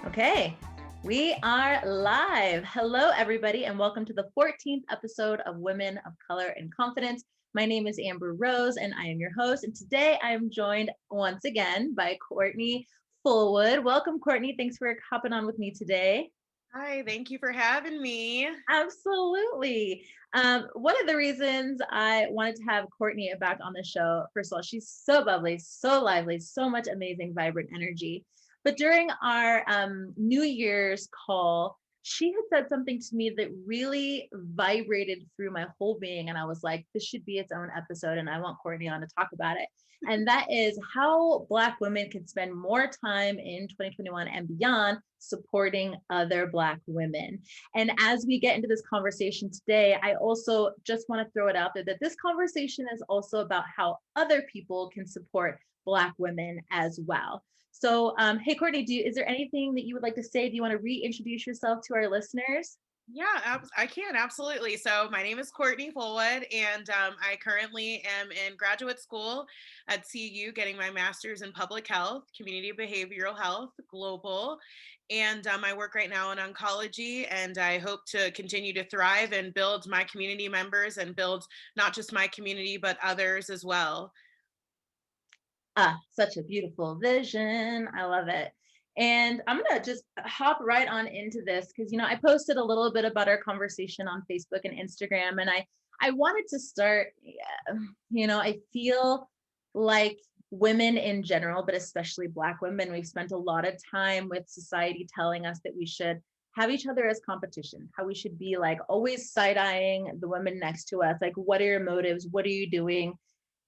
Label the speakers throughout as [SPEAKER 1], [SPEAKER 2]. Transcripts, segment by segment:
[SPEAKER 1] Okay, we are live. Hello, everybody, and welcome to the 14th episode of Women of Color and Confidence. My name is Amber Rose, and I am your host. And today I am joined once again by Courtney Fullwood. Welcome, Courtney. Thanks for hopping on with me today.
[SPEAKER 2] Hi, thank you for having me.
[SPEAKER 1] Absolutely. One of the reasons I wanted to have Courtney back on the show, first of all, she's so bubbly, so lively, so much amazing, vibrant energy. But during our New Year's call, she had said something to me that really vibrated through my whole being. And I was like, this should be its own episode. And I want Courtney on to talk about it. And that is how Black women can spend more time in 2021 and beyond supporting other Black women. And as we get into this conversation today, I also just want to throw it out there that this conversation is also about how other people can support Black women as well. So, hey, Courtney, is there anything that you would like to say? Do you want to reintroduce yourself to our listeners?
[SPEAKER 2] Yeah, I can, absolutely. So my name is Courtney Fullwood, and I currently am in graduate school at CU getting my master's in public health, community behavioral health, global. And I work right now in oncology, and I hope to continue to thrive and build my community members and build not just my community, but others as well.
[SPEAKER 1] Such a beautiful vision. I love it. And I'm going to just hop right on into this because, I posted a little bit about our conversation on Facebook and Instagram. And I wanted to start, I feel like women in general, but especially Black women, we've spent a lot of time with society telling us that we should have each other as competition, how we should be like always side-eyeing the women next to us. Like, what are your motives? What are you doing?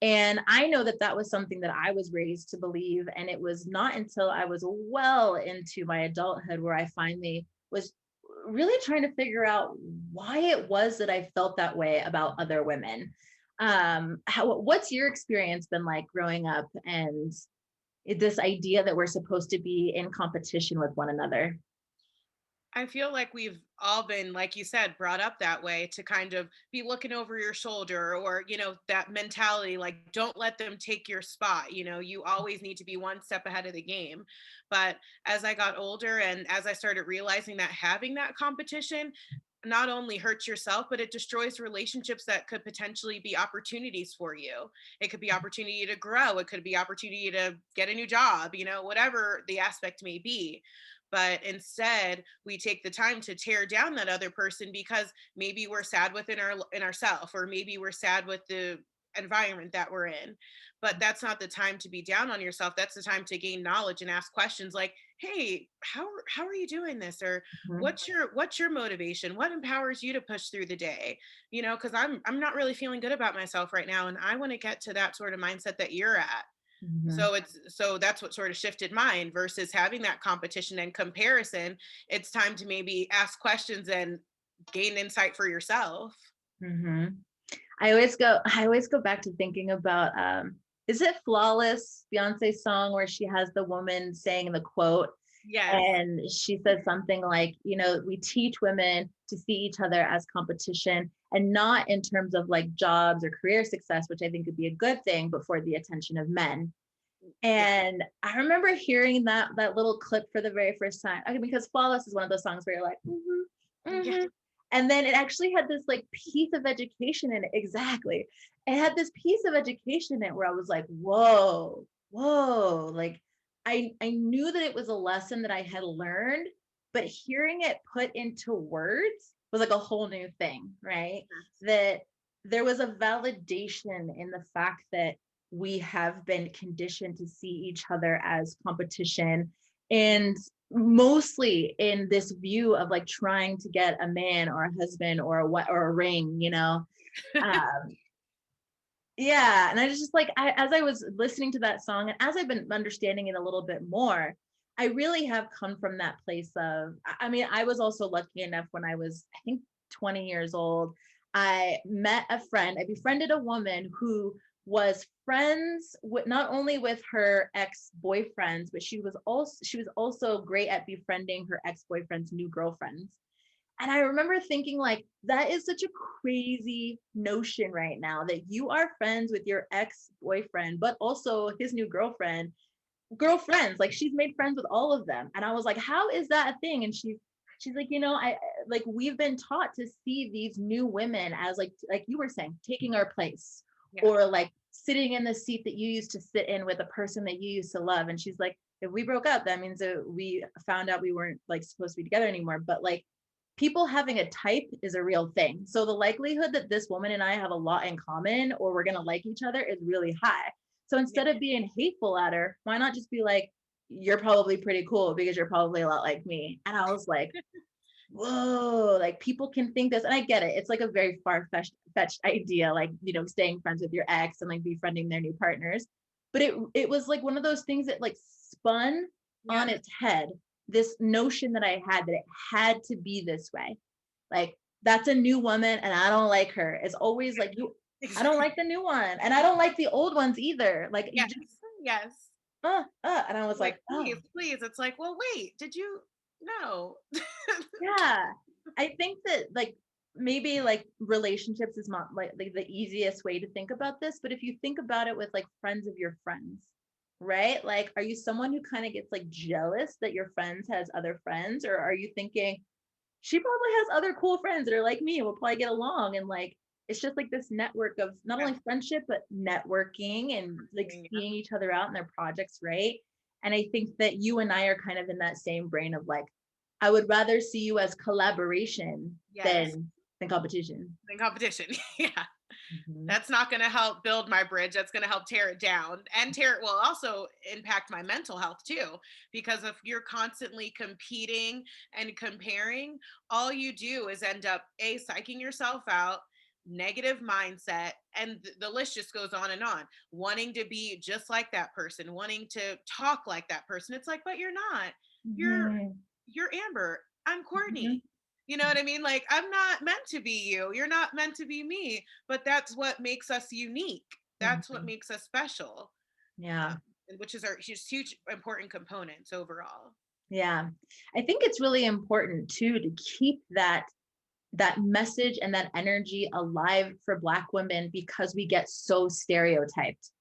[SPEAKER 1] And I know that that was something that I was raised to believe. And it was not until I was well into my adulthood where I finally was really trying to figure out why it was that I felt that way about other women. What's your experience been like growing up and this idea that we're supposed to be in competition with one another?
[SPEAKER 2] I feel like we've all been, like you said, brought up that way to kind of be looking over your shoulder or, that mentality, like, don't let them take your spot. You always need to be one step ahead of the game. But as I got older and as I started realizing that having that competition not only hurts yourself, but it destroys relationships that could potentially be opportunities for you. It could be opportunity to grow. It could be opportunity to get a new job, whatever the aspect may be. But instead we take the time to tear down that other person because maybe we're sad within ourselves, or maybe we're sad with the environment that we're in. But that's not the time to be down on yourself. That's the time to gain knowledge and ask questions like, hey, how are you doing this? Or
[SPEAKER 1] Mhm.
[SPEAKER 2] what's your motivation? What empowers you to push through the day? Because I'm not really feeling good about myself right now, and I want to get to that sort of mindset that you're at.
[SPEAKER 1] Mhm.
[SPEAKER 2] So that's what sort of shifted mine versus having that competition and comparison. It's time to maybe ask questions and gain insight for yourself.
[SPEAKER 1] Mhm. I always go back to thinking about is it Flawless, Beyonce's song where she has the woman saying the quote
[SPEAKER 2] Yes.
[SPEAKER 1] and she said something like, we teach women to see each other as competition and not in terms of like jobs or career success, which I think would be a good thing, but for the attention of men.
[SPEAKER 2] Yeah.
[SPEAKER 1] And I remember hearing that little clip for the very first time. Okay, because Flawless is one of those songs where you're like,
[SPEAKER 2] Yeah.
[SPEAKER 1] and then it actually had this like piece of education in it. Exactly. It had this piece of education in it where I was like, whoa. Like I knew that it was a lesson that I had learned, but hearing it put into words was like a whole new thing, right? That there was a validation in the fact that we have been conditioned to see each other as competition, and mostly in this view of like trying to get a man or a husband or a ring, um, yeah. And I was just like, as I was listening to that song and as I've been understanding it a little bit more, I really have come from that place of, I mean, I was also lucky enough when I was, I think, 20 years old. I met a friend, I befriended a woman who was friends with not only with her ex-boyfriends, but she was also great at befriending her ex-boyfriend's new girlfriends. And I remember thinking, like, that is such a crazy notion right now that you are friends with your ex-boyfriend, but also his new girlfriends. Like, she's made friends with all of them. And I was like, how is that a thing? And she's like, I like, we've been taught to see these new women as like you were saying, taking our place,
[SPEAKER 2] Yeah.
[SPEAKER 1] or like sitting in the seat that you used to sit in with a person that you used to love. And she's like, if we broke up, that means that we found out we weren't like supposed to be together anymore. But like, people having a type is a real thing. So the likelihood that this woman and I have a lot in common, or we're going to like each other, is really high. So
[SPEAKER 2] Yeah.
[SPEAKER 1] instead of being hateful at her, why not just be like, you're probably pretty cool because you're probably a lot like me. And I was like, whoa, like, people can think this. And I get it. It's like a very far-fetched idea, like, staying friends with your ex and like befriending their new partners. But it was like one of those things that like spun
[SPEAKER 2] Yeah.
[SPEAKER 1] on its head this notion that I had, that it had to be this way. Like, that's a new woman and I don't like her. It's always like, I don't like the new one and I don't like the old ones either. Like, you
[SPEAKER 2] Yes.
[SPEAKER 1] just,
[SPEAKER 2] Yes.
[SPEAKER 1] and I was
[SPEAKER 2] Like,
[SPEAKER 1] like, oh,
[SPEAKER 2] please. It's like, well, wait, did you? No.
[SPEAKER 1] yeah. I think that like maybe like relationships is not like the easiest way to think about this, but if you think about it with like friends of your friends, right? Like, are you someone who kind of gets like jealous that your friends has other friends, or are you thinking she probably has other cool friends that are like me and we'll probably get along? And like, it's just like this network of not
[SPEAKER 2] Yeah.
[SPEAKER 1] only friendship but networking and like
[SPEAKER 2] Yeah.
[SPEAKER 1] seeing each other out in their projects, right? And I think that you and I are kind of in that same brain of like, I would rather see you as collaboration
[SPEAKER 2] Yes.
[SPEAKER 1] than competition.
[SPEAKER 2] In competition. Yeah.
[SPEAKER 1] Mhm.
[SPEAKER 2] That's not going to help build my bridge. That's going to help tear it down, and tear it will also impact my mental health too. Because if you're constantly competing and comparing, all you do is end up psyching yourself out, negative mindset, and the list just goes on, wanting to be just like that person, wanting to talk like that person. It's like, but you're not. You're
[SPEAKER 1] Mhm.
[SPEAKER 2] you're Amber. I'm
[SPEAKER 1] Mhm.
[SPEAKER 2] Courtney. You know what I mean? Like, I'm not meant to be you. You're not meant to be me. But that's what makes us unique. That's what
[SPEAKER 1] Mhm.
[SPEAKER 2] makes us special,
[SPEAKER 1] Yeah.
[SPEAKER 2] which is our huge important components overall.
[SPEAKER 1] Yeah. I think it's really important too to keep that message and that energy alive for Black women, because we get so stereotyped.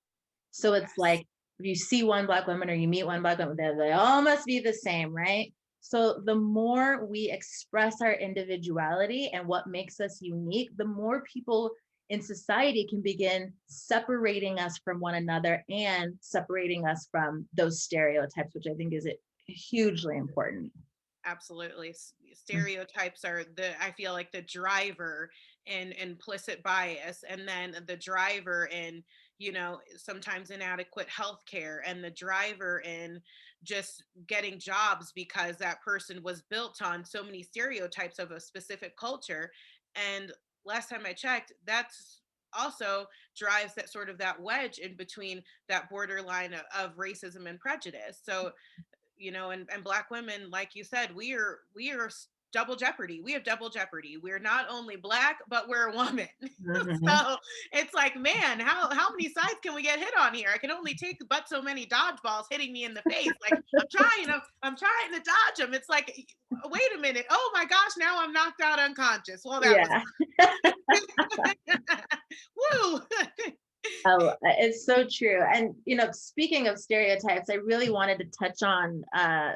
[SPEAKER 1] So it's
[SPEAKER 2] Yes.
[SPEAKER 1] like, if you see one Black woman or you meet one Black woman, they all must be the same, right? So the more we express our individuality and what makes us unique, the more people in society can begin separating us from one another and separating us from those stereotypes, which I think is hugely important.
[SPEAKER 2] Absolutely. Stereotypes are I feel like the driver in implicit bias, and then the driver in, sometimes inadequate healthcare, and the driver in just getting jobs because that person was built on so many stereotypes of a specific culture. And last time I checked, that's also drives that sort of that wedge in between, that borderline of racism and prejudice. So, and Black women, like you said, we are double jeopardy. We have double jeopardy. We're not only Black, but we're a woman.
[SPEAKER 1] Mhm.
[SPEAKER 2] So it's like, man, how many sides can we get hit on here? I can only take but so many dodgeballs hitting me in the face. Like, I'm trying to dodge them. It's like, wait a minute, oh my gosh, now I'm knocked out unconscious. Well, that was
[SPEAKER 1] Yeah.
[SPEAKER 2] woo.
[SPEAKER 1] Oh, it's so true. And speaking of stereotypes, I really wanted to touch on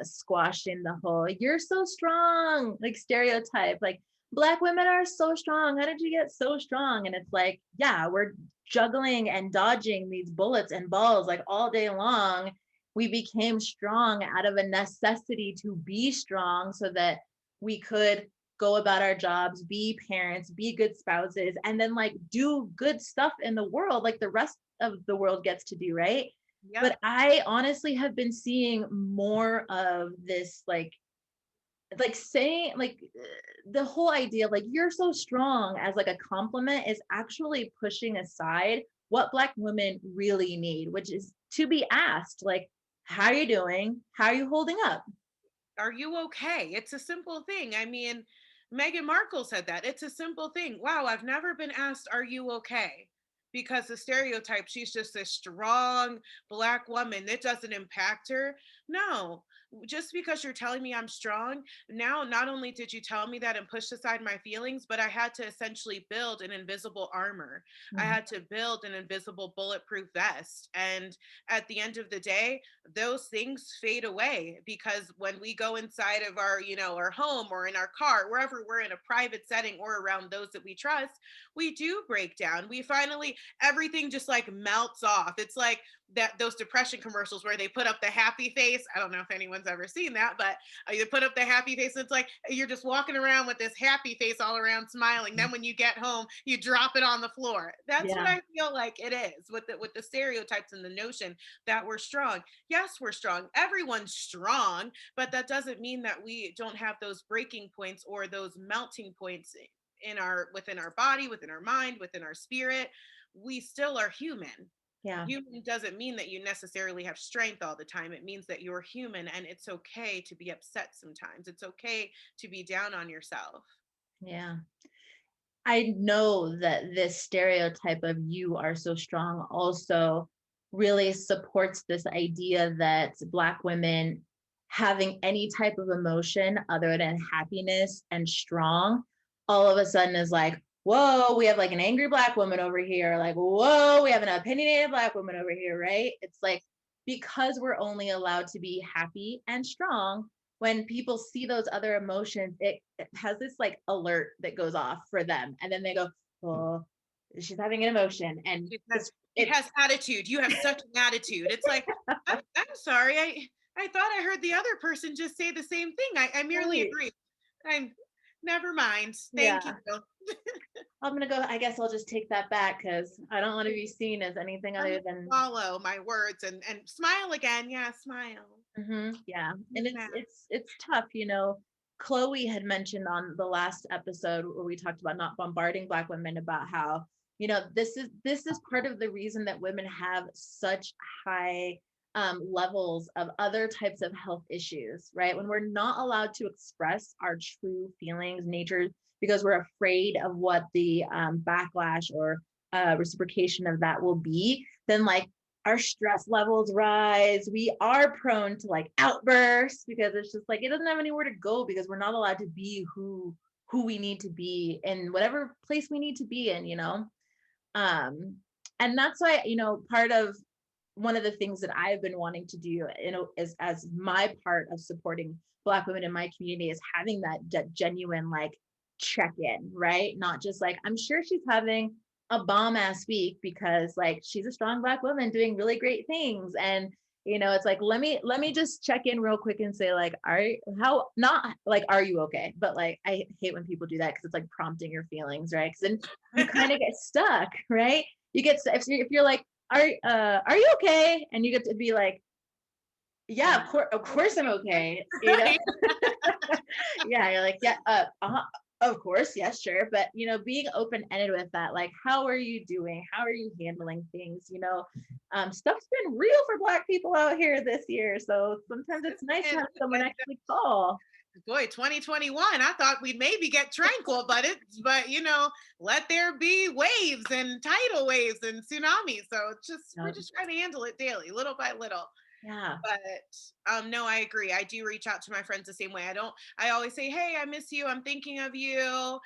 [SPEAKER 1] squashing the whole "you're so strong" like stereotype. Like, Black women are so strong. How did you get so strong? And it's like, yeah, we're juggling and dodging these bullets and balls like all day long. We became strong out of a necessity to be strong so that we could go about our jobs, be parents, be good spouses, and then like do good stuff in the world like the rest of the world gets to do, right?
[SPEAKER 2] Yep.
[SPEAKER 1] But I honestly have been seeing more of this like saying like the whole idea like "you're so strong" as like a compliment is actually pushing aside what Black women really need, which is to be asked like, how are you doing? How are you holding up?
[SPEAKER 2] Are you okay? It's a simple thing. I mean, Meghan Markle said that. It's a simple thing. Wow, I've never been asked, are you okay? because the stereotype, she's just a strong Black woman, it doesn't impact her. No, just because you're telling me I'm strong, now not only did you tell me that and push aside my feelings, but I had to essentially build an invisible armor. I
[SPEAKER 1] Mhm.
[SPEAKER 2] had to build an invisible bulletproof vest. And at the end of the day, those things fade away, because when we go inside of our, our home or in our car, wherever we're in a private setting or around those that we trust, we do break down. We finally, everything just like melts off. It's like that, those depression commercials where they put up the happy face. I don't know if anyone's ever seen that, but you put up the happy face. It's like you're just walking around with this happy face all around smiling. Then when you get home, you drop it on the floor. That's what
[SPEAKER 1] Yeah.
[SPEAKER 2] I feel like it is with the stereotypes and the notion that we're strong. Yes, we're strong. Everyone's strong, but that doesn't mean that we don't have those breaking points or those melting points in our, within our body, within our mind, within our spirit. We still are human.
[SPEAKER 1] Yeah.
[SPEAKER 2] Human doesn't mean that you necessarily have strength all the time. It means that you're human, and it's okay to be upset sometimes. It's okay to be down on yourself.
[SPEAKER 1] Yeah. I know that this stereotype of you are so strong also really supports this idea that Black women having any type of emotion other than happiness and strong, all of a sudden is like, whoa, we have like an angry Black woman over here. Like, whoa, we have an opinionated Black woman over here, right? It's like because we're only allowed to be happy and strong, when people see those other emotions, it has this like alert that goes off for them. And then they go, oh, she's having an emotion. And
[SPEAKER 2] Because she has attitude. You have such an attitude. It's like, I'm sorry. I thought I heard the other person just say the same thing. I merely
[SPEAKER 1] right.
[SPEAKER 2] agree. I'm never mind. Thank you.
[SPEAKER 1] Yeah. I'm going to go, I guess I'll just take that back because I don't want to be seen as anything
[SPEAKER 2] I'm
[SPEAKER 1] other
[SPEAKER 2] gonna
[SPEAKER 1] than,
[SPEAKER 2] swallow my words and smile again. Yeah, smile.
[SPEAKER 1] mhm, yeah. And
[SPEAKER 2] Yeah.
[SPEAKER 1] it's tough, you know. Chloe had mentioned on the last episode where we talked about not bombarding Black women about how, you know, this is part of the reason that women have such high levels of other types of health issues, right? When we're not allowed to express our true feelings, nature, because we're afraid of what the backlash or reciprocation of that will be, then like our stress levels rise. We are prone to like outbursts because it's just like it doesn't have anywhere to go because we're not allowed to be who we need to be in whatever place we need to be in, you know. Um, and that's why, you know, part of one of the things that I've been wanting to do, you know, is as my part of supporting Black women in my community is having that genuine like check in, right? Not just like, I'm sure she's having a bomb ass week because like she's a strong Black woman doing really great things. And, you know, it's like, let me just check in real quick and say like, how, not like, are you okay? But like, I hate when people do that because it's like prompting your feelings, right? Because then you kind of get stuck, right? You get, if you're like, are you okay? And you get to be like, yeah, of course I'm okay. You know,
[SPEAKER 2] Right.
[SPEAKER 1] yeah, you're like, yeah, of course, yes, sure. But you know, being open-ended with that, like, how are you doing? How are you handling things? You know, stuff's been real for Black people out here this year. So sometimes it's nice to
[SPEAKER 2] And,
[SPEAKER 1] have someone
[SPEAKER 2] and
[SPEAKER 1] actually call.
[SPEAKER 2] boy, 2021, I thought we'd maybe get tranquil, but let there be waves and tidal waves and tsunamis. So it's just, we're
[SPEAKER 1] Um,
[SPEAKER 2] just trying to handle it daily, little by little.
[SPEAKER 1] yeah.
[SPEAKER 2] But no, I agree. I do reach out to my friends the same way. I always say, hey, I miss you, I'm thinking of you,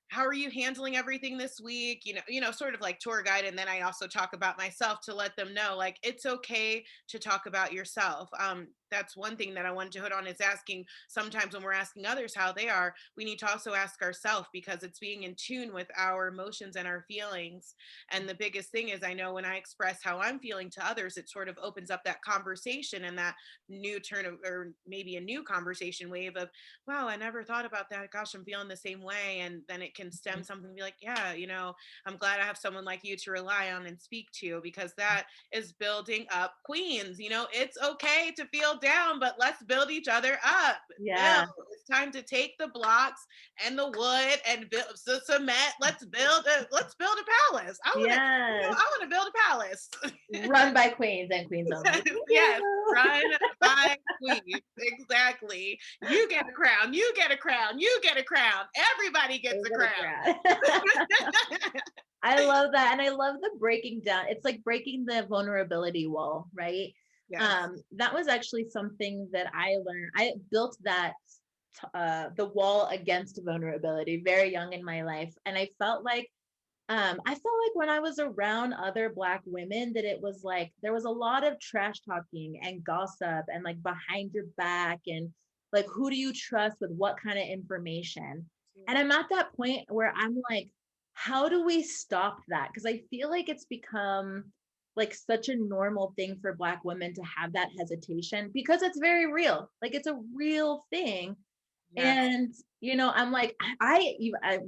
[SPEAKER 2] how are you handling everything this week, sort of like tour guide. And then I also talk about myself to let them know like it's okay to talk about yourself. That's one thing that I wanted to hit on, is asking, sometimes when we're asking others how they are, we need to also ask ourselves, because it's being in tune with our emotions and our feelings. And the biggest thing is, I know when I express how I'm feeling to others, it sort of opens up that conversation and that new turn of, or maybe a new conversation wave of, wow, I never thought about that. Gosh, I'm feeling the same way. And then it can stem something to be like, yeah, I'm glad I have someone like you to rely on and speak to, because that is building up queens. It's okay to feel down, but let's build each other up. Bill,
[SPEAKER 1] Yeah.
[SPEAKER 2] it's time to take the blocks and the wood and build the cement. Let's build a palace.
[SPEAKER 1] Yes.
[SPEAKER 2] I want to build a palace.
[SPEAKER 1] Run by queens and queens only.
[SPEAKER 2] Yes, run by queens. Exactly. You get a crown. You get a crown. You get a crown. Everybody gets a crown.
[SPEAKER 1] I love that. And I love the breaking down. It's like breaking the vulnerability wall, right?
[SPEAKER 2] Yes.
[SPEAKER 1] That was actually something that I learned. I built that the wall against vulnerability very young in my life. And I felt like when I was around other Black women that it was like there was a lot of trash talking and gossip and like behind your back and like who do you trust with what kind of information? And I'm at that point where I'm like, how do we stop that? Because I feel like it's become like such a normal thing for Black women to have that hesitation because it's very real. Like it's a real thing.
[SPEAKER 2] Yes.
[SPEAKER 1] And I'm like, I'm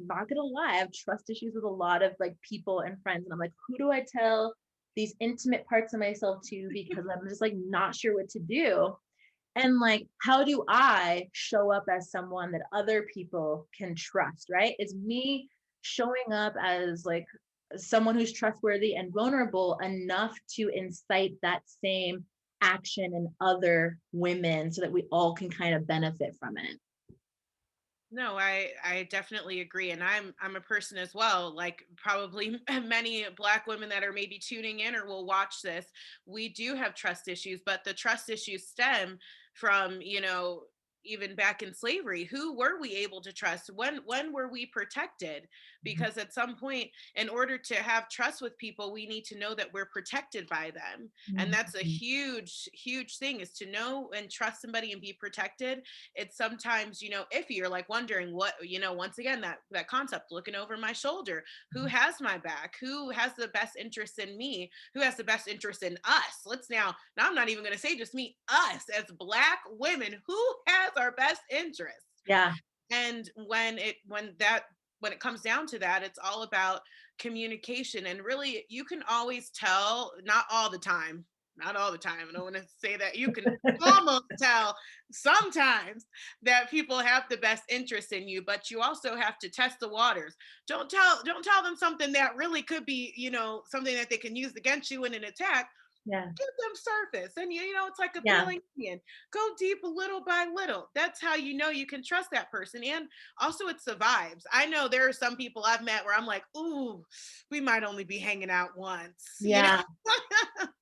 [SPEAKER 1] not gonna lie, I have trust issues with a lot of like people and friends. And I'm like, who do I tell these intimate parts of myself to? Because I'm just like not sure what to do. And like, how do I show up as someone that other people can trust? Right? It's me showing up as like someone who's trustworthy and vulnerable enough to incite that same action in other women so that we all can kind of benefit from it.
[SPEAKER 2] No, I definitely agree, and I'm a person as well. Like probably many Black women that are maybe tuning in or will watch this, we do have trust issues, but the trust issues stem from even back in slavery. Who were we able to trust? When were we protected? Because at some point, in order to have trust with people, we need to know that we're protected by them, and that's a
[SPEAKER 1] Mhm.
[SPEAKER 2] huge thing, is to know and trust somebody and be protected. It's sometimes if you're like wondering what, once again, that concept, looking over my shoulder, who has my back, who has the best interest in me, who has the best interest in us. Let's now I'm not even going to say just me, us as Black women, who has our best interest.
[SPEAKER 1] Yeah.
[SPEAKER 2] And when it comes down to that, it's all about communication. And really, you can always tell, not all the time. I don't want to say that. You can almost tell sometimes that people have the best interest in you, but you also have to test the waters. Don't tell them something that really could be, something that they can use against you in an attack.
[SPEAKER 1] Yeah.
[SPEAKER 2] Give them surface, and it's like a
[SPEAKER 1] Yeah.
[SPEAKER 2] peeling onion. Go deep little by little. That's how you can trust that person. And also, it's the vibes. I know there are some people I've met where I'm like, ooh, we might only be hanging out once.
[SPEAKER 1] Yeah.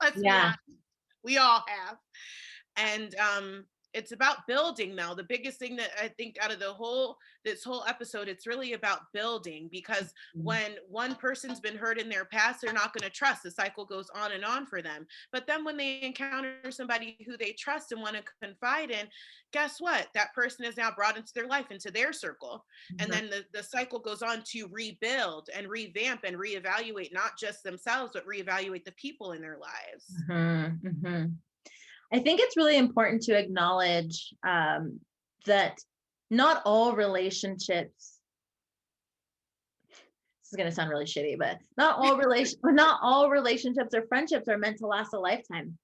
[SPEAKER 2] Let's be
[SPEAKER 1] Yeah.
[SPEAKER 2] honest. We all have. And it's about building now. The biggest thing that I think out of this whole episode, it's really about building, because
[SPEAKER 1] Mhm.
[SPEAKER 2] when one person's been hurt in their past, they're not going to trust. The cycle goes on and on for them. But then when they encounter somebody who they trust and want to confide in, guess what? That person is now brought into their life, into their circle. And
[SPEAKER 1] Mhm.
[SPEAKER 2] then the cycle goes on to rebuild and revamp and reevaluate not just themselves, but reevaluate the people in their lives.
[SPEAKER 1] Mhm. Mhm. I think it's really important to acknowledge that not all relationships, this is going to sound really shitty, but not all relationships or friendships are meant to last a lifetime.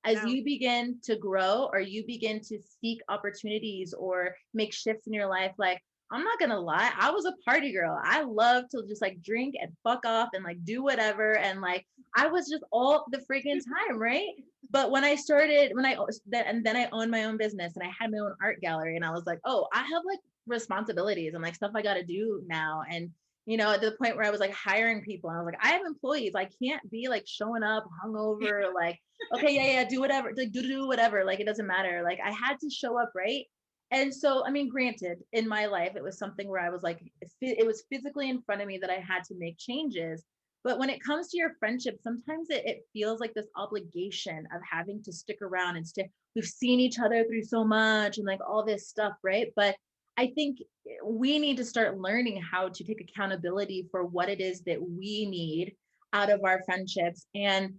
[SPEAKER 1] As
[SPEAKER 2] No.
[SPEAKER 1] you begin to grow or you begin to seek opportunities or make shifts in your life, like, I'm not gonna lie, I was a party girl. I love to just like drink and fuck off and like do whatever. And like I was just all the freaking time, right? But when I started, and then I owned my own business and I had my own art gallery, and I was like, oh, I have like responsibilities and like stuff I gotta do now. And at the point where I was like hiring people, and I was like, I have employees. I can't be like showing up hungover, like, okay, yeah, do whatever, like do whatever. Like, it doesn't matter. Like, I had to show up, right? And so, I mean, granted, in my life, it was something where I was like, it was physically in front of me that I had to make changes. But when it comes to your friendship, sometimes it feels like this obligation of having to stick around and stay. We've seen each other through so much and like all this stuff, right? But I think we need to start learning how to take accountability for what it is that we need out of our friendships. And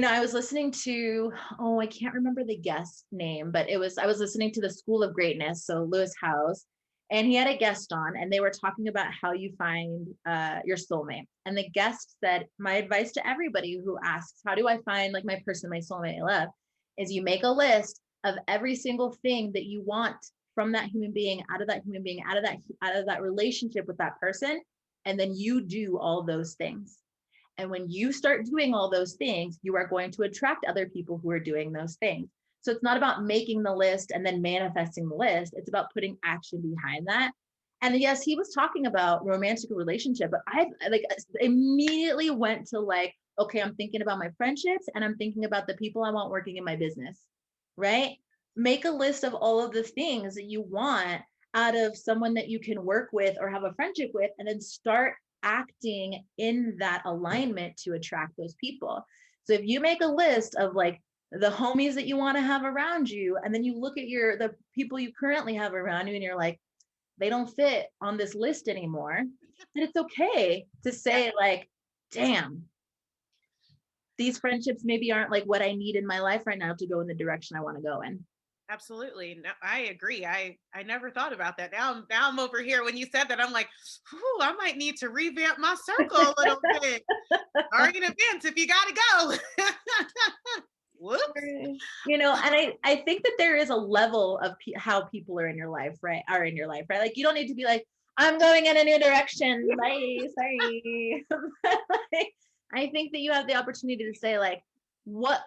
[SPEAKER 1] I was listening to, oh, I can't remember the guest name, but I was listening to the School of Greatness, so Lewis Howes, and he had a guest on, and they were talking about how you find your soulmate. And the guest said, my advice to everybody who asks, how do I find like my person, my soulmate I love, is you make a list of every single thing that you want from that human being, out of that human being, out of that relationship with that person. And then you do all those things. And when you start doing all those things, you are going to attract other people who are doing those things. So it's not about making the list and then manifesting the list. It's about putting action behind that. And yes, he was talking about romantic relationship, but I like immediately went to like, okay, I'm thinking about my friendships and I'm thinking about the people I want working in my business, right? Make a list of all of the things that you want out of someone that you can work with or have a friendship with, and then start acting in that alignment to attract those people. So if you make a list of like the homies that you want to have around you, and then you look at the people you currently have around you and you're like, they don't fit on this list anymore, then it's okay to say like, damn, these friendships maybe aren't like what I need in my life right now to go in the direction I want to go in.
[SPEAKER 2] Absolutely. No, I agree. I never thought about that. Now I'm over here. When you said that, I'm like, whew, I might need to revamp my circle a little bit. Sorry in advance if you gotta go. Whoops.
[SPEAKER 1] You know, and I think that there is a level of how people are in your life, right? Like you don't need to be like, I'm going in a new direction. Bye. Sorry. Like, I think that you have the opportunity to say like, what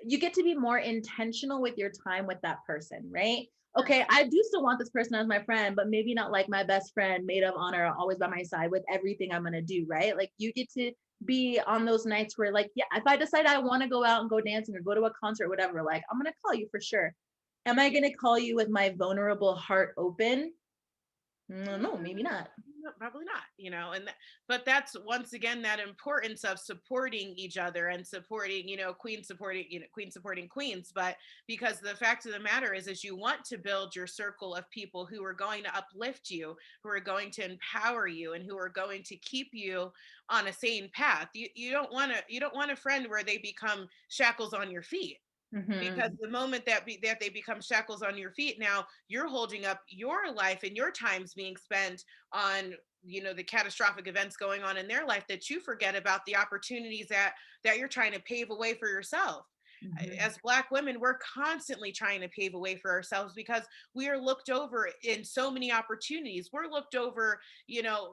[SPEAKER 1] you get to be more intentional with your time with that person, right? Okay, I do still want this person as my friend, but maybe not like my best friend, maid of honor, always by my side with everything I'm gonna do, right? Like you get to be on those nights where like, yeah, if I decide I want to go out and go dancing or go to a concert, whatever, like I'm gonna call you for sure. Am I gonna call you with my vulnerable heart open? No, maybe not.
[SPEAKER 2] Probably not, but that's once again that importance of supporting each other and supporting, queen supporting, queen supporting queens. But because the fact of the matter is you want to build your circle of people who are going to uplift you, who are going to empower you, and who are going to keep you on a sane path. You don't want a friend where they become shackles on your feet. Because the moment that they become shackles on your feet, now you're holding up your life and your time's being spent on the catastrophic events going on in their life, that you forget about the opportunities that you're trying to pave a way for yourself. As Black women, we're constantly trying to pave a way for ourselves because we are looked over in so many opportunities. We're looked over,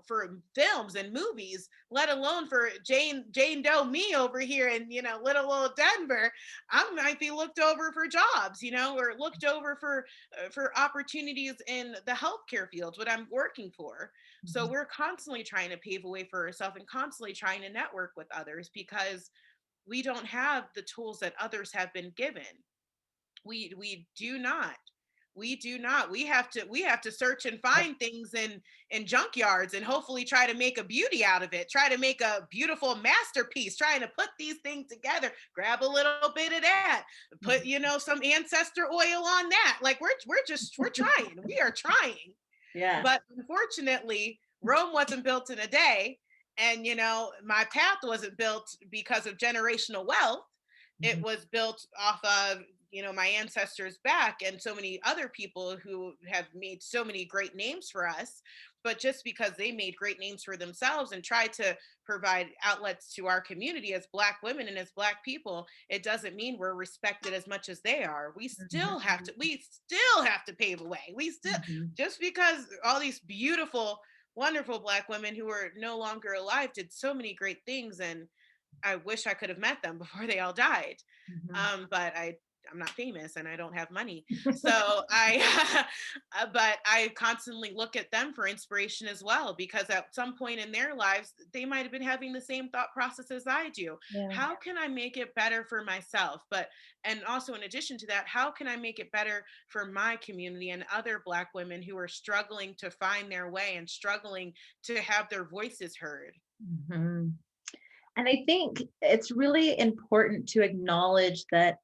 [SPEAKER 2] for films and movies, let alone for Jane Doe, me over here in, little old Denver. I might be looked over for jobs, or looked over for opportunities in the healthcare fields, what I'm working for. So we're constantly trying to pave a way for ourselves and constantly trying to network with others because we don't have the tools that others have been given. We do not. We do not. We have to search and find things in junkyards and hopefully try to make a beauty out of it. Try to make a beautiful masterpiece. Trying to put these things together. Grab a little bit of that. Put some ancestor oil on that. Like we're trying. We are trying.
[SPEAKER 1] Yeah.
[SPEAKER 2] But unfortunately, Rome wasn't built in a day. And, my path wasn't built because of generational wealth. It was built off of, my ancestors' back and so many other people who have made so many great names for us. But just because they made great names for themselves and tried to provide outlets to our community as Black women and as Black people, it doesn't mean we're respected as much as they are. We still have to pave the way. We still, just because all these beautiful, wonderful Black women who are no longer alive did so many great things, and I wish I could have met them before they all died. But I'm not famous and I don't have money. So but I constantly look at them for inspiration as well, because at some point in their lives, they might have been having the same thought process as I do.
[SPEAKER 1] Yeah.
[SPEAKER 2] How can I make it better for myself? And also in addition to that, how can I make it better for my community and other Black women who are struggling to find their way and struggling to have their voices heard?
[SPEAKER 1] And I think it's really important to acknowledge that,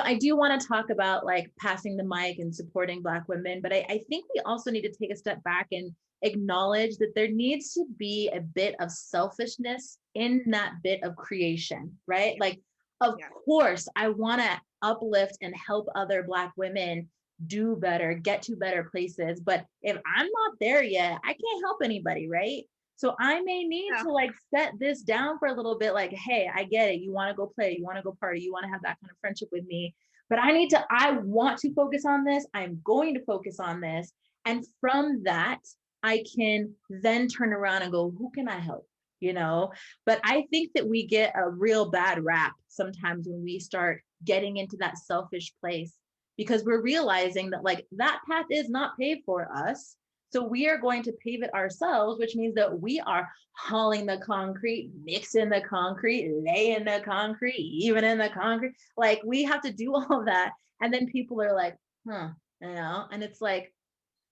[SPEAKER 1] I do want to talk about like passing the mic and supporting Black women, but I think we also need to take a step back and acknowledge that there needs to be a bit of selfishness in that bit of creation, right? Like, of course, I want to uplift and help other Black women do better, get to better places. But if I'm not there yet, I can't help anybody, right? So I may need to like set this down for a little bit, like, hey, I get it. You want to go play, you want to go party, you want to have that kind of friendship with me. but I want to focus on this. I'm going to focus on this. And from that, I can then turn around and go, who can I help? You know, but I think that we get a real bad rap sometimes when we start getting into that selfish place, because we're realizing that like that path is not paved for us. So we are going to pave it ourselves, which means that we are hauling the concrete, mixing the concrete, laying the concrete, even in the concrete. Like we have to do all of that. And then people are like, huh, you know, and it's like,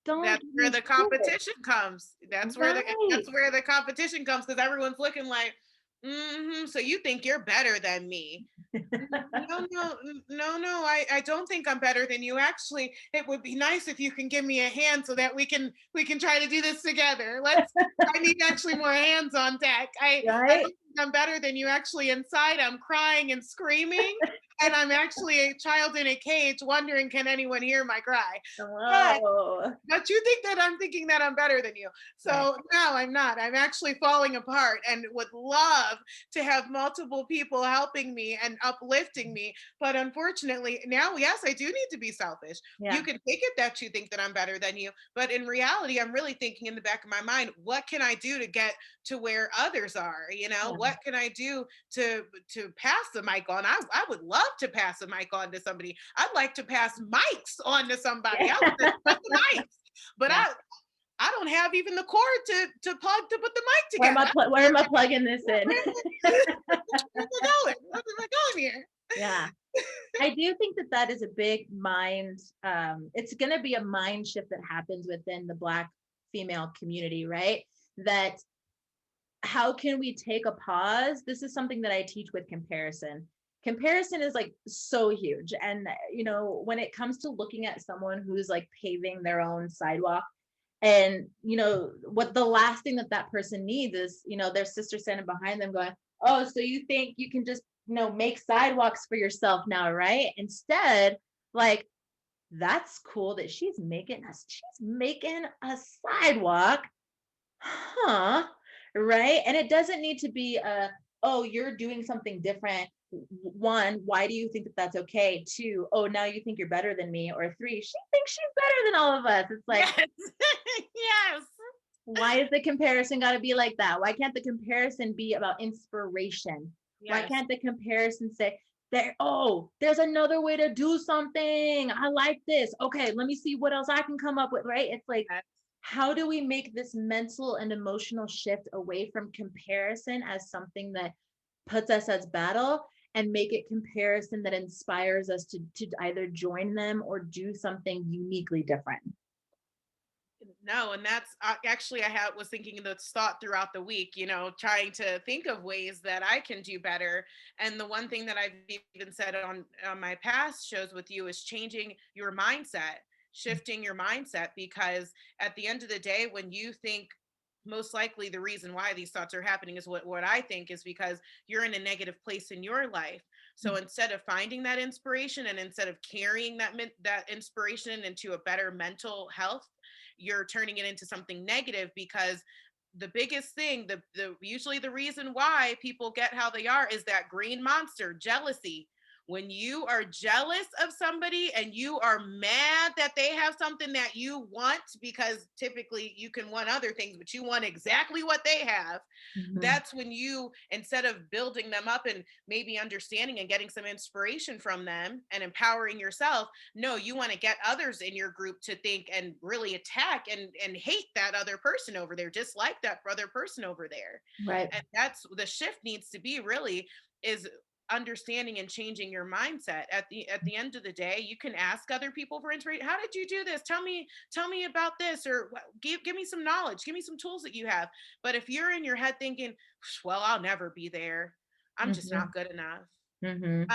[SPEAKER 1] don't
[SPEAKER 2] That's
[SPEAKER 1] get
[SPEAKER 2] where
[SPEAKER 1] me
[SPEAKER 2] the
[SPEAKER 1] started.
[SPEAKER 2] competition comes.
[SPEAKER 1] Right.
[SPEAKER 2] That's where the competition comes, because everyone's looking like, so you think you're better than me. No, no, no. I don't think I'm better than you. Actually, it would be nice if you can give me a hand so that we can try to do this together. I need actually more hands on deck. I don't
[SPEAKER 1] Right.
[SPEAKER 2] think I'm better than you. Actually, inside I'm crying and screaming, and I'm actually a child in a cage wondering, can anyone hear my cry? But
[SPEAKER 1] Whoa.
[SPEAKER 2] you think that I'm thinking that I'm better than you.
[SPEAKER 1] Right.
[SPEAKER 2] So no, I'm not. I'm actually falling apart and would love to have multiple people helping me and uplifting me. But unfortunately, now, yes, I do need to be selfish. You
[SPEAKER 1] Yeah.
[SPEAKER 2] can take it that you think that I'm better than you. But in reality, I'm really thinking in the back of my mind, what can I do to get to where others are?
[SPEAKER 1] Yeah.
[SPEAKER 2] What can I do to pass the mic on? I would love to pass a mic on to somebody. I'd like to pass mics on to somebody. I want to
[SPEAKER 1] Yeah.
[SPEAKER 2] press the mic, but
[SPEAKER 1] Yeah.
[SPEAKER 2] I don't have even the cord to put the mic together.
[SPEAKER 1] Where am I plugging this in?
[SPEAKER 2] Where's it going? Where's it going here?
[SPEAKER 1] Yeah. I do think that that is a big mind, it's going to be a mind shift that happens within the Black female community, right? That how can we take a pause? This is something that I teach with comparison. Comparison is like so huge. And, you know, when it comes to looking at someone who's like paving their own sidewalk, and, you know, what the last thing that that person needs is, you know, their sister standing behind them going, oh, so you think you can just, you know, make sidewalks for yourself now, right? Instead, like, that's cool that she's making a sidewalk, huh? Right. And it doesn't need to be a, oh, you're doing something different. One, why do you think that that's okay? Two, oh, now you think you're better than me. Or three, she thinks she's better than all of us. It's like,
[SPEAKER 2] Yes. Yes.
[SPEAKER 1] why is the comparison got to be like that? Why can't the comparison be about inspiration? Why
[SPEAKER 2] Yes.
[SPEAKER 1] can't the comparison say, there, oh, there's another way to do something. I like this. Okay, let me see what else I can come up with, right? It's like,
[SPEAKER 2] Yes.
[SPEAKER 1] how do we make this mental and emotional shift away from comparison as something that puts us as battle, and make it comparison that inspires us to either join them or do something uniquely different?
[SPEAKER 2] No, and that's actually, I was thinking of this thought throughout the week, trying to think of ways that I can do better. And the one thing that I've even said on my past shows with you is changing your mindset, shifting your mindset, because at the end of the day, when you think, most likely the reason why these thoughts are happening is what I think is because you're in a negative place in your life. So instead of finding that inspiration, and instead of carrying that inspiration into a better mental health, you're turning it into something negative. Because the biggest thing, the usually the reason why people get how they are is that green monster, jealousy. When you are jealous of somebody and you are mad that they have something that you want, because typically you can want other things, but you want exactly what they have,
[SPEAKER 1] Mhm.
[SPEAKER 2] that's when you, instead of building them up and maybe understanding and getting some inspiration from them and empowering yourself, no, you want to get others in your group to think and really attack and hate that other person over there, dislike that other person over there.
[SPEAKER 1] Right.
[SPEAKER 2] And that's the shift needs to be, really, is understanding and changing your mindset. At the end of the day, you can ask other people for inspiration. How did you do this? Tell me about this, or give me some knowledge, give me some tools that you have. But if you're in your head thinking, well, I'll never be there, I'm just
[SPEAKER 1] Mhm.
[SPEAKER 2] not good enough,
[SPEAKER 1] Mhm.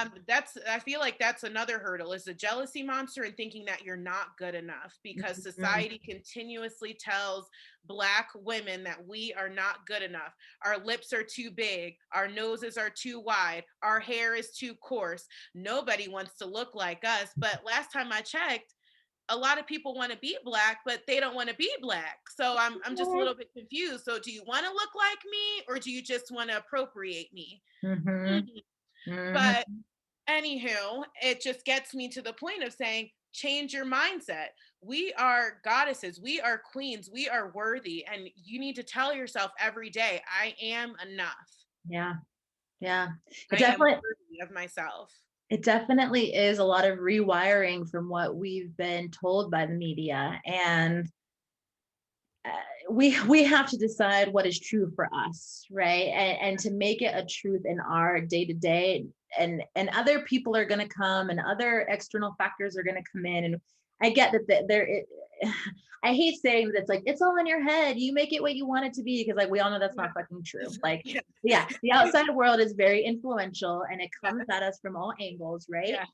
[SPEAKER 2] I feel like that's another hurdle, is the jealousy monster, and thinking that you're not good enough, because
[SPEAKER 1] Mhm.
[SPEAKER 2] society continuously tells Black women that we are not good enough. Our lips are too big, our noses are too wide, our hair is too coarse, nobody wants to look like us. But last time I checked, a lot of people want to be Black, but they don't want to be Black. So I'm just a little bit confused. So do you want to look like me, or do you just want to appropriate me?
[SPEAKER 1] Mhm.
[SPEAKER 2] But
[SPEAKER 1] Mhm.
[SPEAKER 2] Anywho, it just gets me to the point of saying, change your mindset. We are goddesses, we are queens, we are worthy. And you need to tell yourself every day, I am enough.
[SPEAKER 1] Yeah. Yeah. It
[SPEAKER 2] I am
[SPEAKER 1] definitely,
[SPEAKER 2] worthy of myself.
[SPEAKER 1] it definitely is a lot of rewiring from what we've been told by the media. And uh, we have to decide what is true for us, right? And to make it a truth in our day to day, and other people are going to come, and other external factors are going to come in. And I get that I hate saying that it's like it's all in your head, you make it what you want it to be, because like we all know that's not fucking true. Like,
[SPEAKER 2] Yeah.
[SPEAKER 1] yeah, the outside world is very influential, and it comes
[SPEAKER 2] Yeah.
[SPEAKER 1] at us from all angles, right?
[SPEAKER 2] Yeah.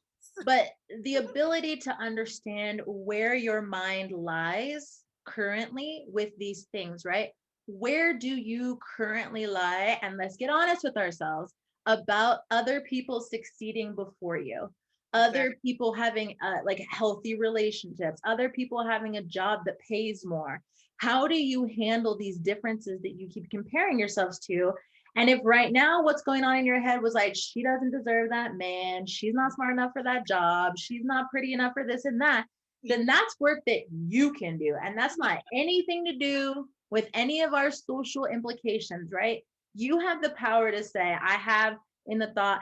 [SPEAKER 1] But the ability to understand where your mind lies currently with these things, right? Where do you currently lie? And let's get honest with ourselves about other people succeeding before you, other
[SPEAKER 2] Exactly.
[SPEAKER 1] people having like healthy relationships, other people having a job that pays more. How do you handle these differences that you keep comparing yourselves to? And if right now what's going on in your head was like, she doesn't deserve that man, she's not smart enough for that job, she's not pretty enough for this and that, then that's work that you can do. And that's not anything to do with any of our social implications, right? You have the power to say, I have in the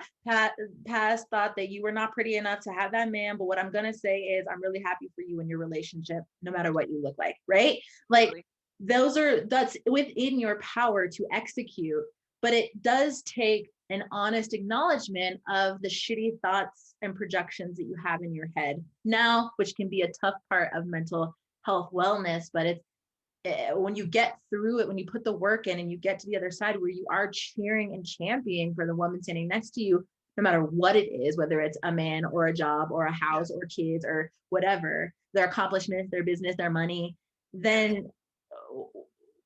[SPEAKER 1] past thought that you were not pretty enough to have that man. But what I'm going to say is, I'm really happy for you in your relationship, no matter what you look like, right? Like, that's within your power to execute. But it does take an honest acknowledgement of the shitty thoughts and projections that you have in your head now, which can be a tough part of mental health wellness. But it's when you get through it, when you put the work in and you get to the other side where you are cheering and championing for the woman standing next to you, no matter what it is, whether it's a man or a job or a house or kids or whatever, their accomplishments, their business, their money, then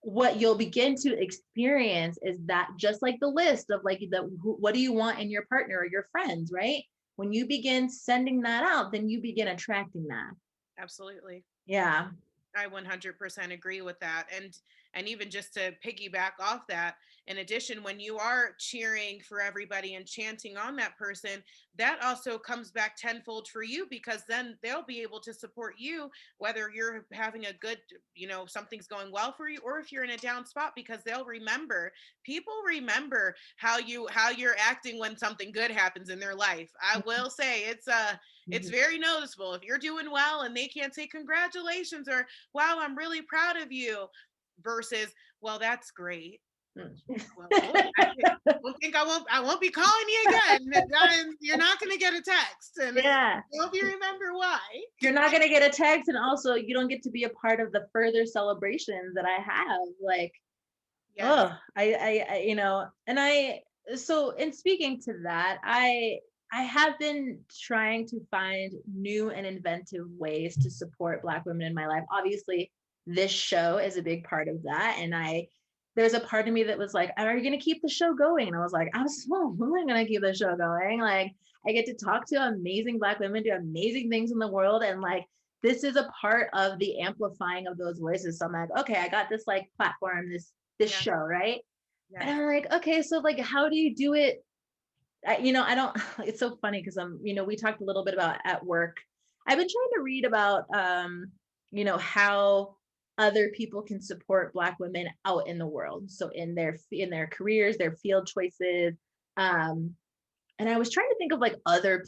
[SPEAKER 1] what you'll begin to experience is that, just like the list of like what do you want in your partner or your friends, right? When you begin sending that out, then you begin attracting that.
[SPEAKER 2] Absolutely.
[SPEAKER 1] Yeah.
[SPEAKER 2] I 100% agree with that. And even just to piggyback off that, in addition, when you are cheering for everybody and chanting on that person, that also comes back tenfold for you, because then they'll be able to support you, whether you're having a good, something's going well for you, or if you're in a down spot, because people remember how you're acting when something good happens in their life. I will say it's very noticeable if you're doing well and they can't say congratulations or wow, I'm really proud of you, versus, well, that's great. Well, good. I won't be calling you again. You're not going to get a text, and
[SPEAKER 1] Yeah.
[SPEAKER 2] I hope you remember why.
[SPEAKER 1] You're not going to get a text, and also you don't get to be a part of the further celebrations that I have. Like,
[SPEAKER 2] Yes.
[SPEAKER 1] oh, so in speaking to that, I have been trying to find new and inventive ways to support Black women in my life. Obviously, this show is a big part of that. And there's a part of me that was like, are you going to keep the show going? And I was like, absolutely going to keep the show going. Like, I get to talk to amazing Black women, do amazing things in the world. And like, this is a part of the amplifying of those voices. So I'm like, okay, I got this like platform, this show, right?
[SPEAKER 2] Yes.
[SPEAKER 1] And I'm like, okay, so like, how do you do it? I don't, it's so funny because we talked a little bit about at work. I've been trying to read about, how other people can support Black women out in the world. So in their careers, their field choices. And I was trying to think of like other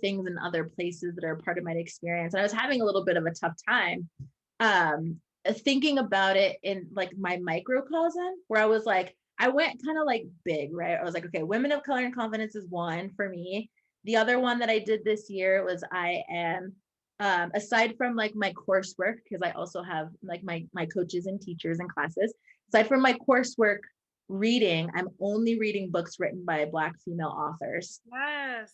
[SPEAKER 1] things in other places that are part of my experience. And I was having a little bit of a tough time thinking about it in like my microcosm, where I was like, I went kind of like big, right? I was like, okay, women of color and confidence is one for me. The other one that I did this year was I am, aside from like my coursework, because I also have like my coaches and teachers and classes, aside from my coursework reading, I'm only reading books written by Black female authors.
[SPEAKER 2] Yes.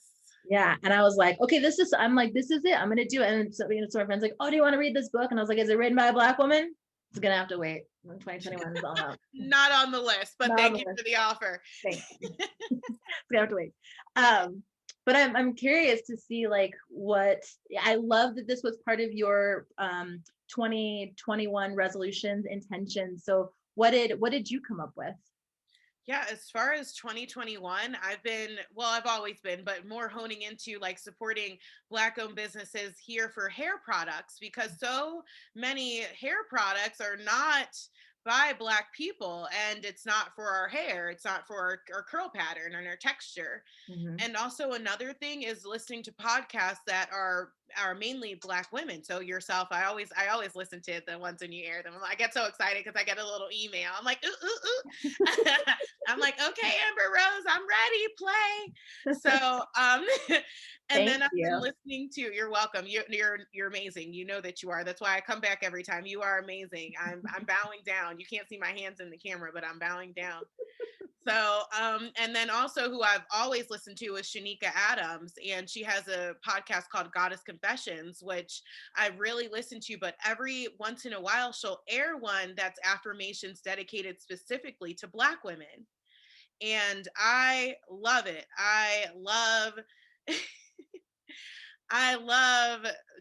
[SPEAKER 1] Yeah. And I was like, okay, I'm like, this is it. I'm going to do it. And so my friend's like, oh, do you want to read this book? And I was like, is it written by a Black woman? It's going to have to wait. 2021 is all out.
[SPEAKER 2] Not on the list, but thank you for the offer.
[SPEAKER 1] Thanks. It's gonna have to wait. But I'm curious to see like I love that this was part of your 2021 resolutions intentions. So what did you come up with?
[SPEAKER 2] Yeah, as far as 2021, I've always been, but more honing into like supporting Black owned businesses here for hair products, because so many hair products are not by Black people, and it's not for our hair, it's not for our curl pattern and our texture.
[SPEAKER 1] Mhm.
[SPEAKER 2] And also another thing is listening to podcasts that are mainly Black women. So yourself, I always listen to the ones when you air them. I get so excited because I get a little email. I'm like, ooh, ooh, ooh. I'm like, okay, Amber Rose, I'm ready, play. So and
[SPEAKER 1] Thank
[SPEAKER 2] then I've been
[SPEAKER 1] you.
[SPEAKER 2] listening to, you're welcome. You're amazing. You know that you are. That's why I come back every time. You are amazing. I'm bowing down. You can't see my hands in the camera, but I'm bowing down. So, and then also who I've always listened to is Shanika Adams, and she has a podcast called Goddess Confessions, which I really listen to, but every once in a while she'll air one that's affirmations dedicated specifically to Black women. And I love it. I love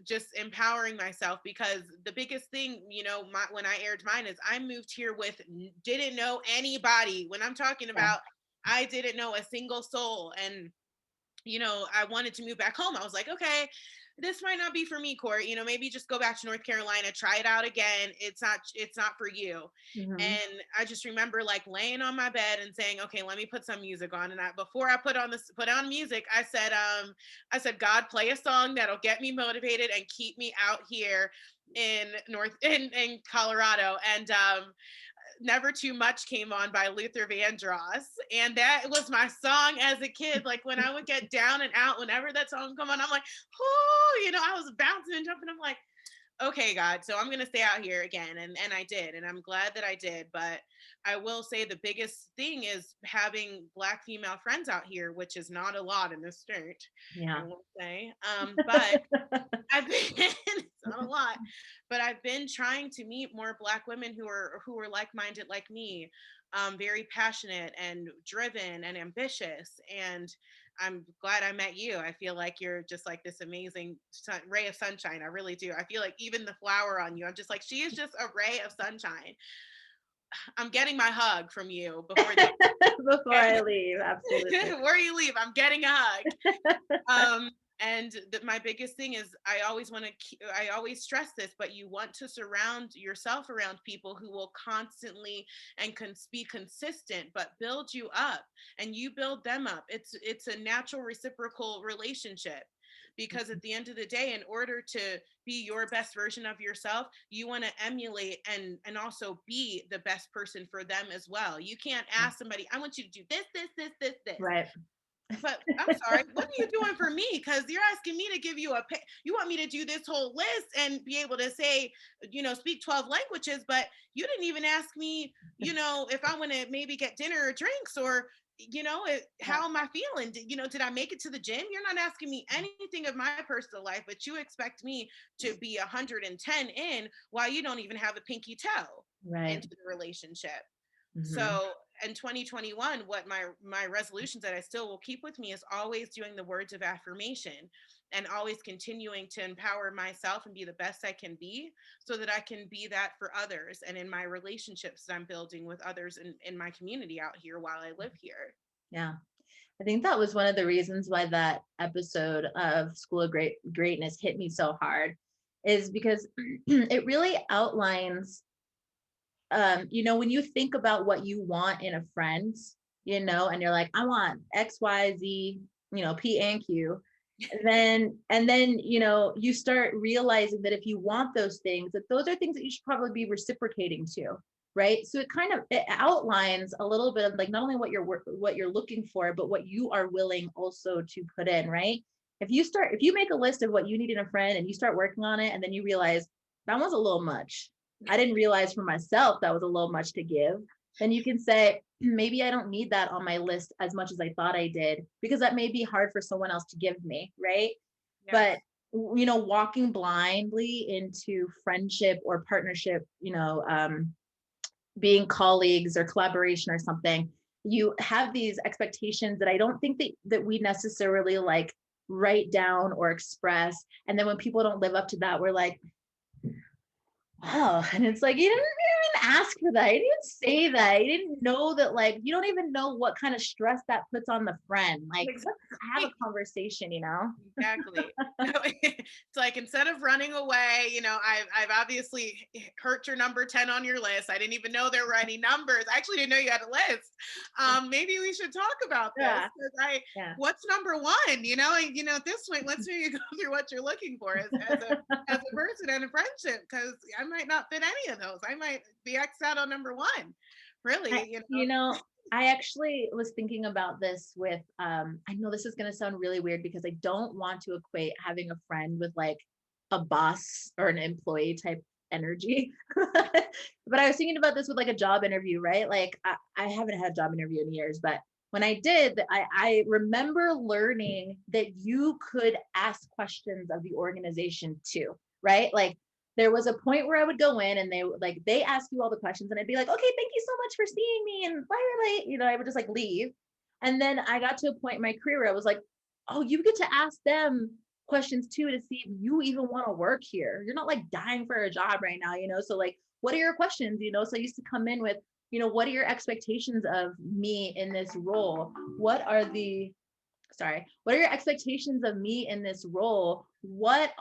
[SPEAKER 2] just empowering myself, because the biggest thing, when I aired mine is I moved here with didn't know anybody. When I'm talking
[SPEAKER 1] Yeah.
[SPEAKER 2] about, I didn't know a single soul. And I wanted to move back home. I was like, okay, this might not be for me, Court. Maybe just go back to North Carolina, try it out again. It's not for you.
[SPEAKER 1] Mhm.
[SPEAKER 2] And I just remember like laying on my bed and saying, okay, let me put some music on. And before I put on music, I said, God, play a song that'll get me motivated and keep me out here in Colorado. And Never Too Much came on by Luther Vandross. And that was my song as a kid. Like when I would get down and out, whenever that song come on, I'm like, oh, I was bouncing and jumping. I'm like, okay, God, so I'm gonna stay out here again. And I did, and I'm glad that I did. But I will say the biggest thing is having Black female friends out here, which is not a lot in this state, I
[SPEAKER 1] Yeah.
[SPEAKER 2] will say. But I've been it's not a lot, but I've been trying to meet more Black women who are like-minded like me, very passionate and driven and ambitious. And I'm glad I met you. I feel like you're just like this amazing ray of sunshine. I really do. I feel like even the flower on you, I'm just like, she is just a ray of sunshine. I'm getting my hug from you before the
[SPEAKER 1] Before I leave, absolutely.
[SPEAKER 2] before you leave. I'm getting a hug. And my biggest thing is I always stress this, but you want to surround yourself around people who will constantly and can be consistent but build you up, and you build them up. It's a natural reciprocal relationship, because at the end of the day, in order to be your best version of yourself, you want to emulate and also be the best person for them as well. You can't ask somebody, I want you to do this.
[SPEAKER 1] Right.
[SPEAKER 2] But I'm sorry, what are you doing for me? Because you're asking me to give you you want me to do this whole list and be able to say, speak 12 languages, but you didn't even ask me, if I want to maybe get dinner or drinks, or,
[SPEAKER 1] Yeah.
[SPEAKER 2] how am I feeling? Did I make it to the gym? You're not asking me anything of my personal life, but you expect me to be 110 in while you don't even have a pinky toe
[SPEAKER 1] Right.
[SPEAKER 2] into the relationship.
[SPEAKER 1] Mhm.
[SPEAKER 2] So in 2021, what my resolutions that I still will keep with me is always doing the words of affirmation, and always continuing to empower myself and be the best I can be, so that I can be that for others, and in my relationships that I'm building with others in my community out here while I live here.
[SPEAKER 1] Yeah. I think that was one of the reasons why that episode of School of Greatness hit me so hard, is because it really outlines, when you think about what you want in a friend, and you're like, I want X, Y, Z, P and Q. And then, you start realizing that if you want those things, that those are things that you should probably be reciprocating to. Right. So it outlines a little bit of like not only what you're looking for, but what you are willing also to put in. Right. If you make a list of what you need in a friend and you start working on it, and then you realize that was a little much. I didn't realize for myself that was a little much to give. Then you can say, maybe I don't need that on my list as much as I thought I did, because that may be hard for someone else to give me. Right.
[SPEAKER 2] Yes.
[SPEAKER 1] But, walking blindly into friendship or partnership, being colleagues or collaboration or something, you have these expectations that I don't think that we necessarily like write down or express. And then when people don't live up to that, we're like, oh, and it's like, you didn't even ask for that. You didn't say that. You didn't know that, like, you don't even know what kind of stress that puts on the friend. Like, let's have a
[SPEAKER 2] Exactly.
[SPEAKER 1] conversation, you know?
[SPEAKER 2] Exactly. It's like instead of running away, I've obviously hurt your number 10 on your list. I didn't even know there were any numbers. I actually didn't know you had a list. Maybe we should talk about this
[SPEAKER 1] Yeah.
[SPEAKER 2] because
[SPEAKER 1] Yeah.
[SPEAKER 2] what's number one? At this point, let's maybe go through what you're looking for as a person and a friendship, because I might not fit any of those. I might be X'd out on number one.
[SPEAKER 1] I,
[SPEAKER 2] Really.
[SPEAKER 1] you know, I actually was thinking about this with, I know this is going to sound really weird because I don't want to equate having a friend with like a boss or an employee type energy. But I was thinking about this with like a job interview, right? Like I haven't had a job interview in years, but when I did, I remember learning that you could ask questions of the organization too, right? Like there was a point where I would go in and they ask you all the questions and I'd be like, okay, thank you so much for seeing me. And why are you late? I would just like leave. And then I got to a point in my career where I was like, oh, you get to ask them questions too to see if you even want to work here. You're not like dying for a job right now, So like, what are your questions? So I used to come in with, what are your expectations of me in this role? What are your expectations of me in this role? What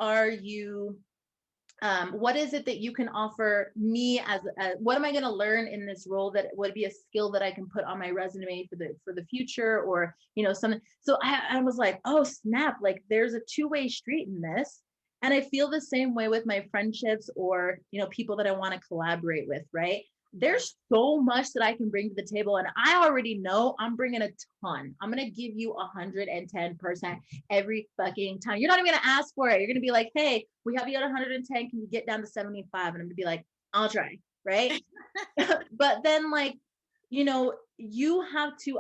[SPEAKER 1] is it that you can offer me what am I going to learn in this role that would be a skill that I can put on my resume for the future, or something. So I was like, oh snap, like there's a two-way street in this. And I feel the same way with my friendships, or people that I want to collaborate with, right? There's so much that I can bring to the table, and I already know I'm bringing a ton. I'm going to give you 110% every fucking time. You're not even going to ask for it. You're going to be like, hey, we have you at 110. Can you get down to 75? And I'm going to be like, I'll try. Right. But then, like, you have to,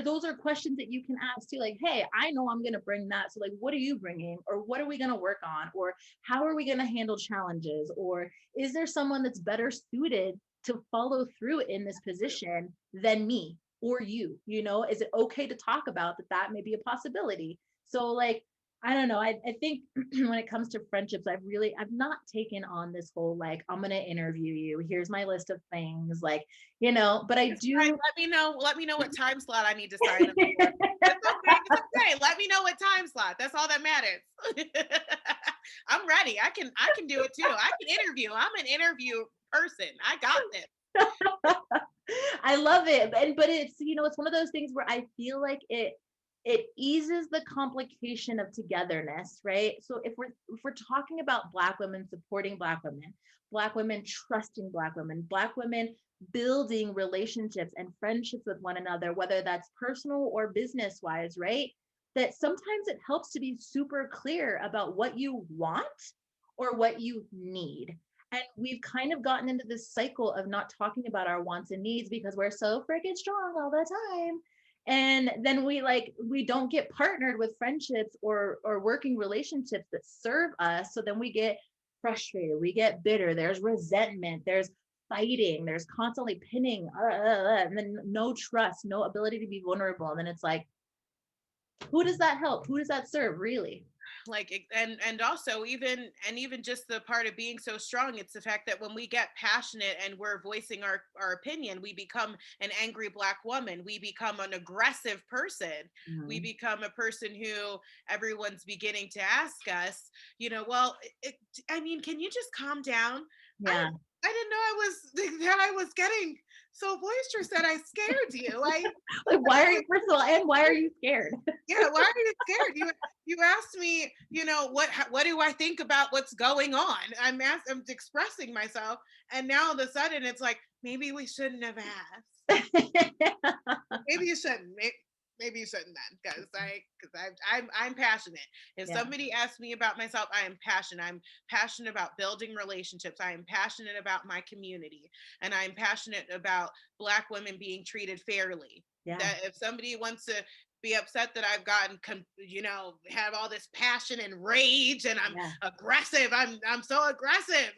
[SPEAKER 1] those are questions that you can ask too. Like, hey, I know I'm going to bring that. So, like, what are you bringing? Or what are we going to work on? Or how are we going to handle challenges? Or is there someone that's better suited to follow through in this position than me or you? Is it okay to talk about that may be a possibility? So, like, I don't know. I think when it comes to friendships, I've not taken on this whole, like, I'm going to interview you. Here's my list of things, like, but I
[SPEAKER 2] It's fine.
[SPEAKER 1] do.
[SPEAKER 2] Let me know what time slot I need to sign up for. It's okay. It's okay. Let me know what time slot. That's all that matters. I'm ready. I can do it too. I can interview. I'm an interview person. I got this.
[SPEAKER 1] I love it. But it's one of those things where I feel like it eases the complication of togetherness, right? So if we're talking about Black women supporting Black women trusting Black women building relationships and friendships with one another, whether that's personal or business wise, right? That sometimes it helps to be super clear about what you want or what you need. And we've kind of gotten into this cycle of not talking about our wants and needs because we're so freaking strong all the time. And then we don't get partnered with friendships or working relationships that serve us. So then we get frustrated, we get bitter, there's resentment, there's fighting, there's constantly pinning, and then no trust, no ability to be vulnerable. And then it's like, who does that help? Who does that serve, really?
[SPEAKER 2] And also even just the part of being so strong, it's the fact that when we get passionate and we're voicing our opinion, we become an angry Black woman, we become an aggressive person, we
[SPEAKER 1] Mhm.
[SPEAKER 2] become a person who everyone's beginning to ask us, well, I mean, can you just calm down? i
[SPEAKER 1] Yeah.
[SPEAKER 2] I didn't know I was getting so boisterous that I scared you.
[SPEAKER 1] Like, why are you, first of all, and why are you scared?
[SPEAKER 2] Yeah, why are you scared? You asked me, what do I think about what's going on? I'm expressing myself, and now all of a sudden it's like, maybe we shouldn't have asked. Maybe you shouldn't. Maybe you shouldn't then, because I'm passionate. If
[SPEAKER 1] Yeah.
[SPEAKER 2] somebody asks me about myself, I am passionate. I'm passionate about building relationships. I am passionate about my community, and I'm passionate about Black women being treated fairly.
[SPEAKER 1] Yeah.
[SPEAKER 2] That if somebody wants to be upset that I've gotten, have all this passion and rage, and I'm
[SPEAKER 1] Yeah.
[SPEAKER 2] aggressive. I'm so aggressive.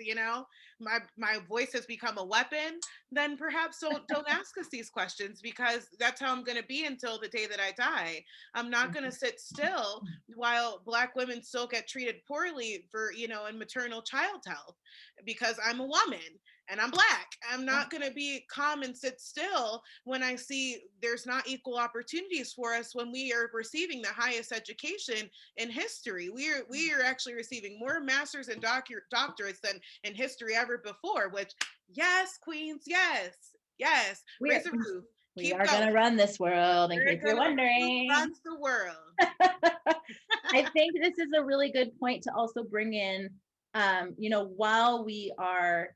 [SPEAKER 2] My voice has become a weapon. Then perhaps don't ask us these questions, because that's how I'm going to be until the day that I die. I'm not going to sit still while Black women still get treated poorly for, in maternal child health, because I'm a woman and I'm Black. I'm not going to be calm and sit still when I see there's not equal opportunities for us when we are receiving the highest education in history. We are actually receiving more masters and doctorates than in history ever before, which, yes, queens, yes,
[SPEAKER 1] We are,
[SPEAKER 2] raise the roof.
[SPEAKER 1] we
[SPEAKER 2] Keep
[SPEAKER 1] are
[SPEAKER 2] going.
[SPEAKER 1] gonna run this world, in
[SPEAKER 2] We're
[SPEAKER 1] case you're
[SPEAKER 2] gonna Who
[SPEAKER 1] wondering.
[SPEAKER 2] runs the world.
[SPEAKER 1] I think this is a really good point to also bring in, while we are,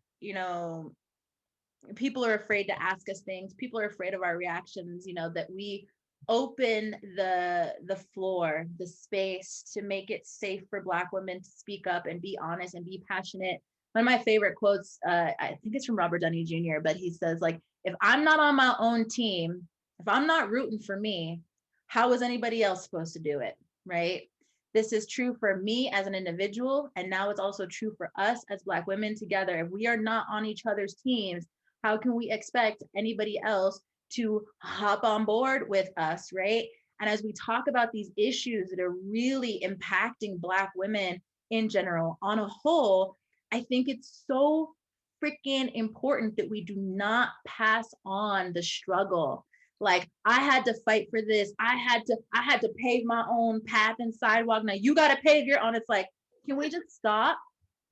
[SPEAKER 1] people are afraid to ask us things, people are afraid of our reactions, that we open the floor, the space to make it safe for Black women to speak up and be honest and be passionate. One of my favorite quotes, I think it's from Robert Downey Jr., but he says, like, if I'm not on my own team, if I'm not rooting for me, how is anybody else supposed to do it? Right? This is true for me as an individual, and now it's also true for us as Black women together. If we are not on each other's teams, how can we expect anybody else to hop on board with us, right? And as we talk about these issues that are really impacting Black women in general, on a whole, I think it's so freaking important that we do not pass on the struggle. Like, I had to fight for this. I had to pave my own path and sidewalk. Now you got to pave your own. It's like, can we just stop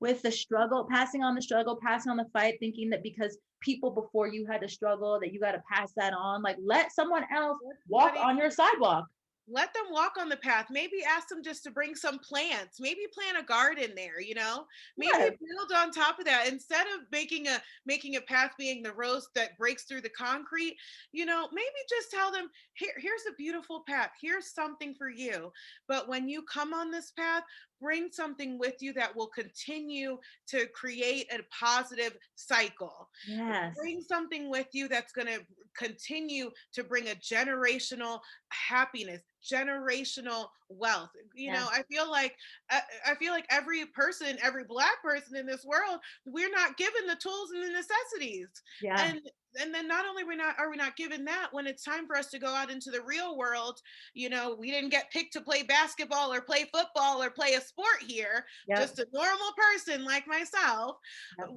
[SPEAKER 1] with the struggle, passing on the struggle, passing on the fight, thinking that because people before you had to struggle that you got to pass that on? Like, let someone else walk on your sidewalk.
[SPEAKER 2] Let them walk on the path. Maybe ask them just to bring some plants. Maybe plant a garden there, Maybe
[SPEAKER 1] Yes.
[SPEAKER 2] build on top of that, instead of making a path being the rose that breaks through the concrete. Maybe just tell them, here's a beautiful path. Here's something for you. But when you come on this path, bring something with you that will continue to create a positive cycle.
[SPEAKER 1] Yes.
[SPEAKER 2] Bring something with you that's going to continue to bring a generational happiness, generational wealth.
[SPEAKER 1] Yes.
[SPEAKER 2] I feel like every person, every Black person in this world, we're not given the tools and the necessities.
[SPEAKER 1] Yeah.
[SPEAKER 2] And then not only are we not given that, when it's time for us to go out into the real world, we didn't get picked to play basketball or play football or play a sport here.
[SPEAKER 1] Yep.
[SPEAKER 2] Just a normal person like myself.
[SPEAKER 1] Yep.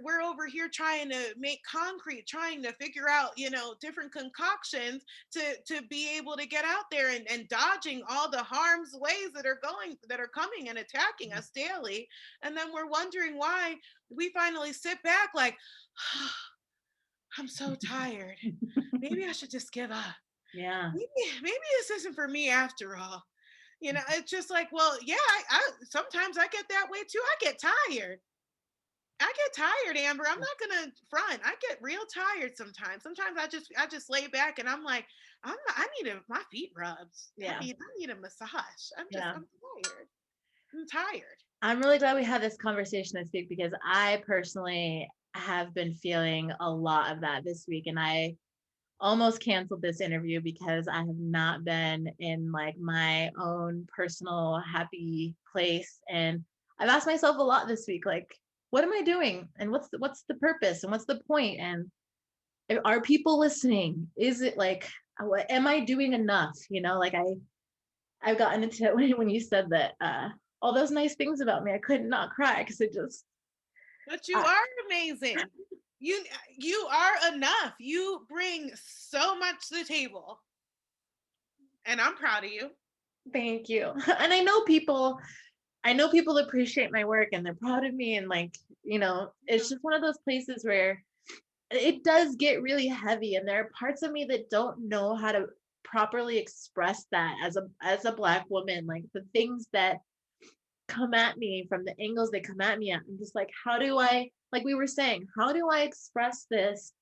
[SPEAKER 2] We're over here trying to make concrete, trying to figure out, different concoctions to be able to get out there, and dodging all the harm's ways that are coming and attacking us daily. And then we're wondering why we finally sit back like, I'm so tired. Maybe I should just give up.
[SPEAKER 1] Yeah.
[SPEAKER 2] Maybe this isn't for me after all. It's just like, well, yeah, I sometimes I get that way too. I get tired. Amber. I'm not gonna front. I get real tired sometimes. Sometimes I just lay back and I'm like, I need my feet rubs.
[SPEAKER 1] Yeah.
[SPEAKER 2] I need a massage. I'm tired. I'm tired.
[SPEAKER 1] I'm really glad we had this conversation this week, because I personally have been feeling a lot of that this week, and I almost canceled this interview because I have not been in like my own personal happy place. And I've asked myself a lot this week, like, what am I doing? And what's the purpose? And what's the point? And are people listening? Is it like, what am I doing enough? Like I've gotten into it when you said that all those nice things about me, I could not cry because it just.
[SPEAKER 2] But you are amazing. You are enough. You bring so much to the table. And I'm proud of you.
[SPEAKER 1] Thank you. And I know people appreciate my work and they're proud of me, and like, it's just one of those places where it does get really heavy, and there are parts of me that don't know how to properly express that as a Black woman, like the things that come at me from the angles they come at me at. I'm just like, how do I, like we were saying, how do I express this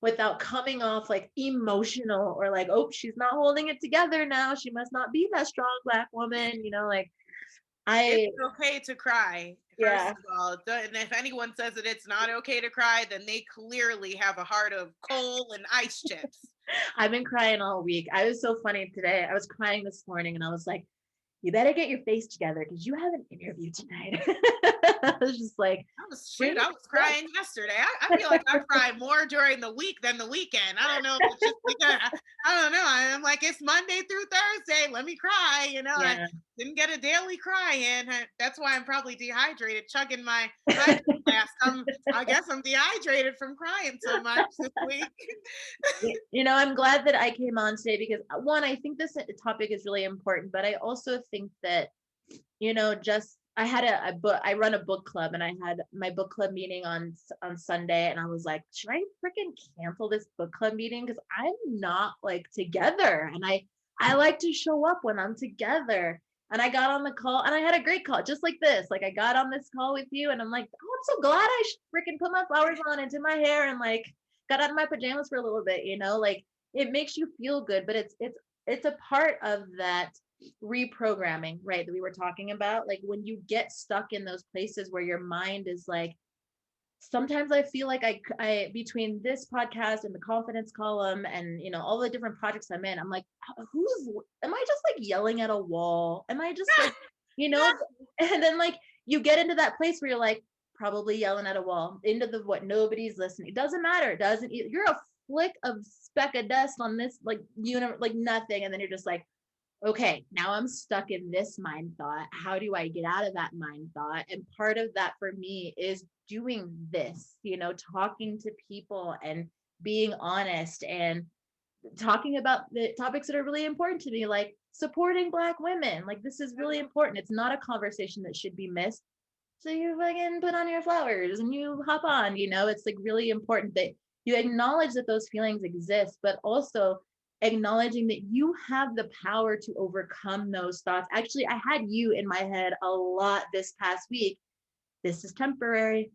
[SPEAKER 1] without coming off like emotional, or like, oh, she's not holding it together now, she must not be that strong Black woman, like
[SPEAKER 2] It's okay to cry. First
[SPEAKER 1] yeah.
[SPEAKER 2] of all, and if anyone says that it's not okay to cry, then they clearly have a heart of coal and ice chips.
[SPEAKER 1] I've been crying all week. I was so funny today. I was crying this morning and I was like, you better get your face together because you have an interview tonight. I was just like, bring
[SPEAKER 2] I
[SPEAKER 1] it
[SPEAKER 2] was crying yesterday. I feel like I cry more during the week than the weekend. I don't know if it's just because I don't know. I'm like, it's Monday through Thursday. Let me cry. I
[SPEAKER 1] Yeah.
[SPEAKER 2] didn't get a daily cry in. That's why I'm probably dehydrated, chugging my hydro flask. I guess I'm dehydrated from crying so much this week.
[SPEAKER 1] I'm glad that I came on today because one, I think this topic is really important, but I also think that, just I had a book, I run a book club and I had my book club meeting on Sunday and I was like, should I freaking cancel this book club meeting? Because I'm not like together. And I like to show up when I'm together. And I got on the call and I had a great call, just like this. Like I got on this call with you and I'm like, oh, I'm so glad I freaking put my flowers on and did my hair and like got out of my pajamas for a little bit, like it makes you feel good, but it's a part of that reprogramming, right? That we were talking about. Like when you get stuck in those places where your mind is like, sometimes I feel like I between this podcast and the confidence column and all the different projects I'm in, I'm like, am I just like yelling at a wall? Am I just like, you know, and then like you get into that place where you're like probably yelling at a wall into the what nobody's listening. It doesn't matter. It doesn't, you're a flick of speck of dust on this like like nothing. And then you're just like, okay, now I'm stuck in this mind thought. How do I get out of that mind thought? And part of that for me is doing this, talking to people and being honest and talking about the topics that are really important to me, like supporting Black women. Like, this is really important. It's not a conversation that should be missed. So you fucking put on your flowers and you hop on, it's like really important that you acknowledge that those feelings exist, but also acknowledging that you have the power to overcome those thoughts. Actually, I had you in my head a lot this past week. This is temporary.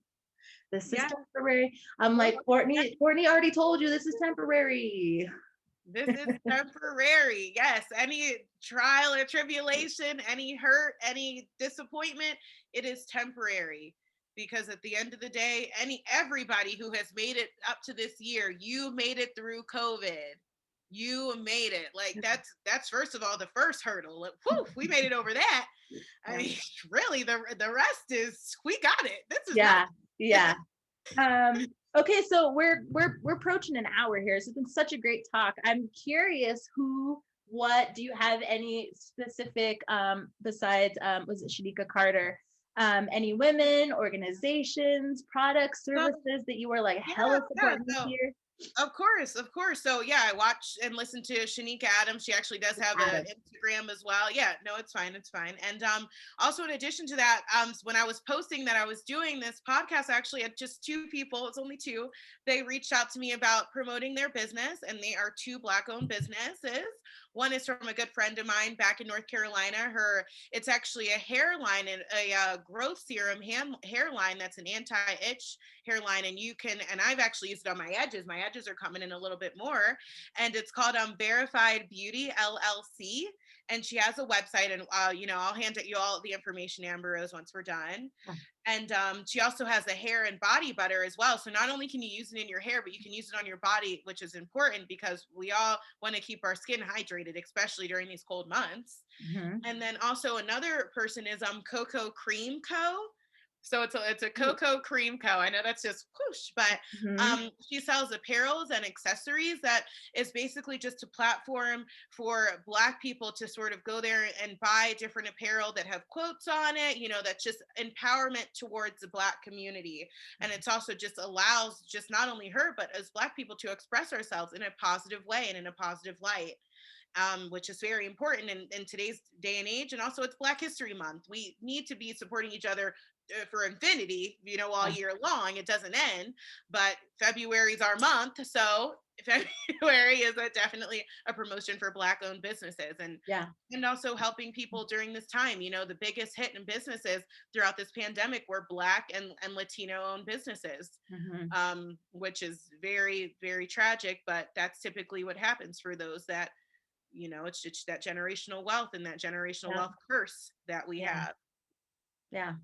[SPEAKER 1] This is
[SPEAKER 2] Yeah.
[SPEAKER 1] temporary. I'm like, Courtney already told you this is temporary.
[SPEAKER 2] This is temporary. Yes. Any trial or tribulation, any hurt, any disappointment, it is temporary. Because at the end of the day, everybody who has made it up to this year, you made it through COVID. You made it. Like that's first of all the first hurdle. Like, whew, we made it over that. I mean, really, the rest is we got it. This is
[SPEAKER 1] Yeah.
[SPEAKER 2] not.
[SPEAKER 1] Yeah. Okay, so we're approaching an hour here. So it's been such a great talk. I'm curious what do you have any specific besides was it Shanika Carter? Any women, organizations, products, services that you were like hella supporting this year?
[SPEAKER 2] Of course, of course. So yeah, I watch and listen to Shanika Adams. She actually does have an Instagram as well. Yeah, no, it's fine, it's fine. And also in addition to that, when I was posting that I was doing this podcast, I actually had just two people. It's only two. They reached out to me about promoting their business, and they are two Black-owned businesses. One is from a good friend of mine back in North Carolina. It's actually a hairline and a growth serum hairline that's an anti-itch hairline, and I've actually used it on my edges. My edges are coming in a little bit more, and it's called Verified Beauty LLC. And she has a website, and I'll hand you all the information, Amber Rose, once we're done. And she also has a hair and body butter as well. So not only can you use it in your hair, but you can use it on your body, which is important because we all want to keep our skin hydrated, especially during these cold months. Mm-hmm. And then also another person is Cocoa Cream Co. So it's a cocoa cream co. I know that's just whoosh, but she sells apparels and accessories that is basically just a platform for Black people to sort of go there and buy different apparel that have quotes on it, that's just empowerment towards the Black community. And it's also just allows just not only her, but as Black people to express ourselves in a positive way and in a positive light. Which is very important in today's day and age. And also it's Black History Month. We need to be supporting each other for infinity, all year long. It doesn't end, but February is our month. So February is definitely a promotion for Black-owned businesses, and also helping people during this time. The biggest hit in businesses throughout this pandemic were Black and Latino-owned businesses, which is very, very tragic. But that's typically what happens for those that, it's just that generational wealth and that generational wealth curse that we have.
[SPEAKER 1] Yeah.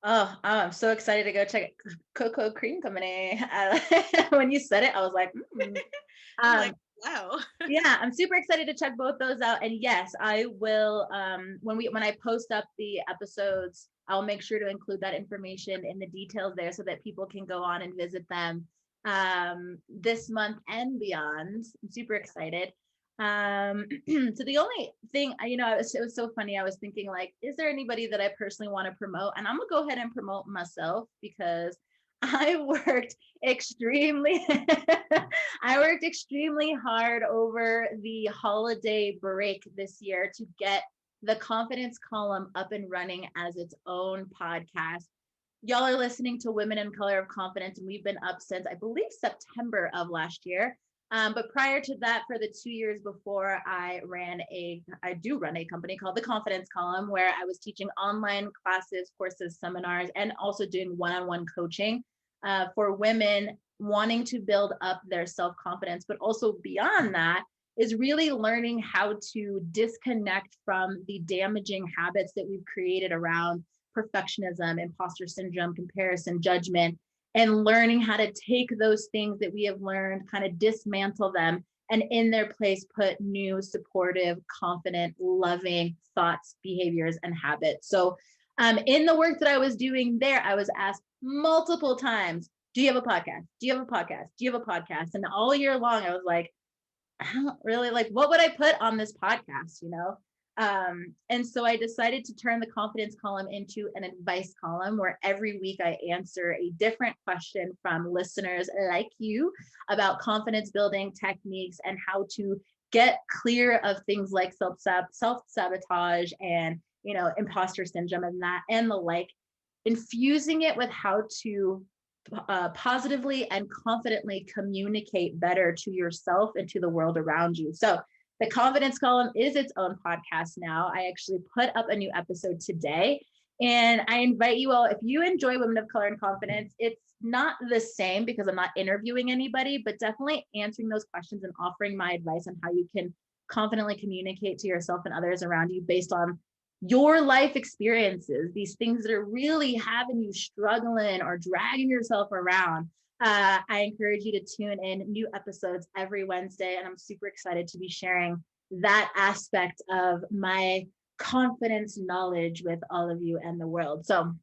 [SPEAKER 1] Oh, I'm so excited to go check it. Cocoa Cream Company. When you said it, I was like,
[SPEAKER 2] I'm like,
[SPEAKER 1] um,
[SPEAKER 2] wow.
[SPEAKER 1] yeah, I'm super excited to check both those out. And yes, I will. When I post up the episodes, I'll make sure to include that information in the details there so that people can go on and visit them this month and beyond. I'm super excited. So the only thing, it was so funny. I was thinking like, is there anybody that I personally want to promote? And I'm gonna go ahead and promote myself because I worked extremely I worked extremely hard over the holiday break this year to get the confidence column up and running as its own podcast. Y'all are listening to Women in Color of Confidence, and we've been up since I believe September of last year. But prior to that, for the 2 years before, I do run a company called the Confidence Column, where I was teaching online classes, courses, seminars, and also doing one-on-one coaching for women wanting to build up their self-confidence. But also beyond that is really learning how to disconnect from the damaging habits that we've created around perfectionism, imposter syndrome, comparison, judgment, and learning how to take those things that we have learned, kind of dismantle them, and in their place put new, supportive, confident, loving thoughts, behaviors, and habits. So in the work that I was doing there, I was asked multiple times, do you have a podcast? Do you have a podcast? Do you have a podcast? And all year long, I was like, I don't really like, what would I put on this podcast, And so I decided to turn the confidence column into an advice column where every week I answer a different question from listeners like you about confidence building techniques and how to get clear of things like self-sabotage and, imposter syndrome and the like, infusing it with how to positively and confidently communicate better to yourself and to the world around you. So the confidence column is its own podcast now. I actually put up a new episode today. And I invite you all, if you enjoy Women of Color and Confidence, it's not the same because I'm not interviewing anybody, but definitely answering those questions and offering my advice on how you can confidently communicate to yourself and others around you based on your life experiences, these things that are really having you struggling or dragging yourself around. I encourage you to tune in new episodes every Wednesday, and I'm super excited to be sharing that aspect of my confidence knowledge with all of you and the world. So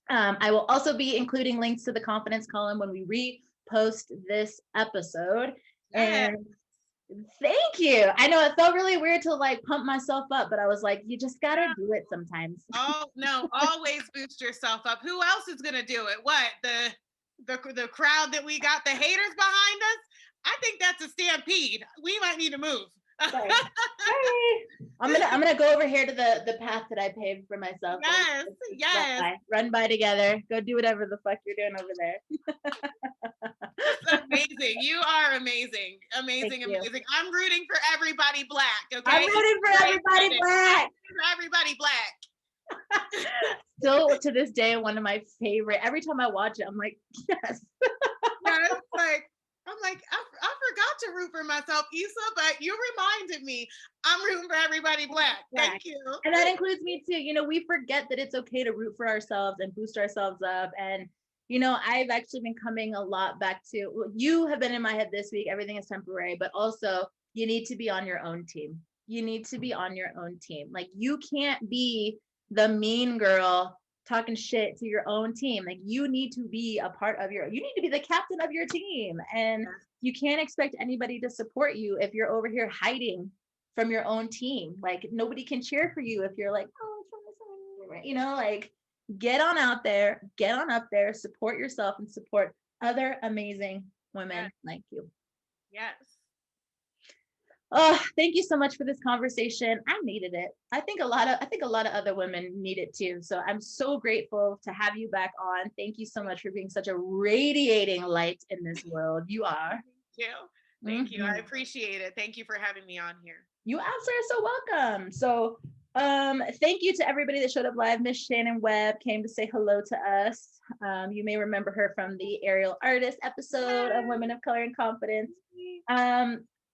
[SPEAKER 1] I will also be including links to the confidence column when we repost this episode.
[SPEAKER 2] Yeah.
[SPEAKER 1] And thank you. I know it felt really weird to like pump myself up, but I was like, you just got to do it sometimes.
[SPEAKER 2] Oh no, always boost yourself up. Who else is gonna do it? What, the crowd that we got, the haters behind us? I think that's a stampede. We might need to move.
[SPEAKER 1] Sorry. I'm gonna go over here to the path that I paved for myself.
[SPEAKER 2] Yes, yes.
[SPEAKER 1] Run by together. Go do whatever the fuck you're doing over there.
[SPEAKER 2] That's amazing. You are amazing. Amazing, amazing. I'm rooting for everybody Black. Okay.
[SPEAKER 1] I'm rooting for everybody Black.
[SPEAKER 2] For everybody Black.
[SPEAKER 1] Still to this day, one of my favorite. Every time I watch it, I'm like, yes.
[SPEAKER 2] Yeah, I'm like, I forgot to root for myself, Issa, but you reminded me. I'm rooting for everybody Black. Thank you.
[SPEAKER 1] And that includes me too. We forget that it's okay to root for ourselves and boost ourselves up. And, I've actually been coming a lot back to, you have been in my head this week, everything is temporary, but also you need to be on your own team. You need to be on your own team. Like you can't be the mean girl talking shit to your own team. Like you need to be you need to be the captain of your team. And you can't expect anybody to support you if you're over here hiding from your own team. Like nobody can cheer for you if you're like, like get on up there, support yourself and support other amazing women like you.
[SPEAKER 2] Yes.
[SPEAKER 1] Oh, thank you so much for this conversation. I needed it. I think a lot of other women need it too. So I'm so grateful to have you back on. Thank you so much for being such a radiating light in this world. You are.
[SPEAKER 2] Thank you. I appreciate it. Thank you for having me on here.
[SPEAKER 1] You absolutely are so welcome. So thank you to everybody that showed up live. Miss Shannon Webb came to say hello to us. You may remember her from the Aerial Artist episode of Women of Color and Confidence.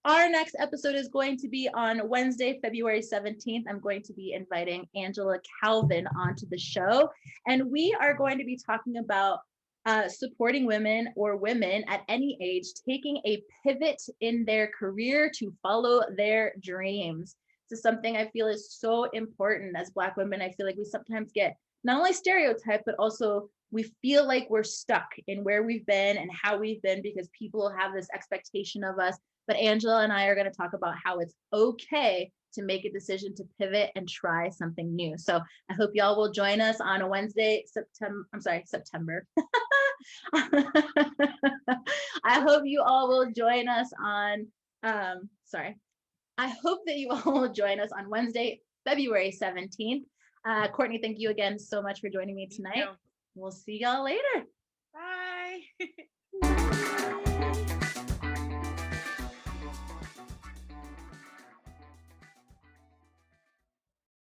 [SPEAKER 1] our next episode is going to be on Wednesday, February 17th. I'm going to be inviting Angela Calvin onto the show, and we are going to be talking about supporting women or women at any age taking a pivot in their career to follow their dreams. This is something I feel is so important as Black women. I feel like we sometimes get not only stereotyped, but also we feel like we're stuck in where we've been and how we've been because people have this expectation of us. But Angela and I are going to talk about how it's okay to make a decision to pivot and try something new. So I hope y'all will join us on a Wednesday, September. I hope you all will join us on, I hope that you all will join us on Wednesday, February 17th. Courtney, thank you again so much for joining me tonight. We'll see y'all later.
[SPEAKER 2] Bye.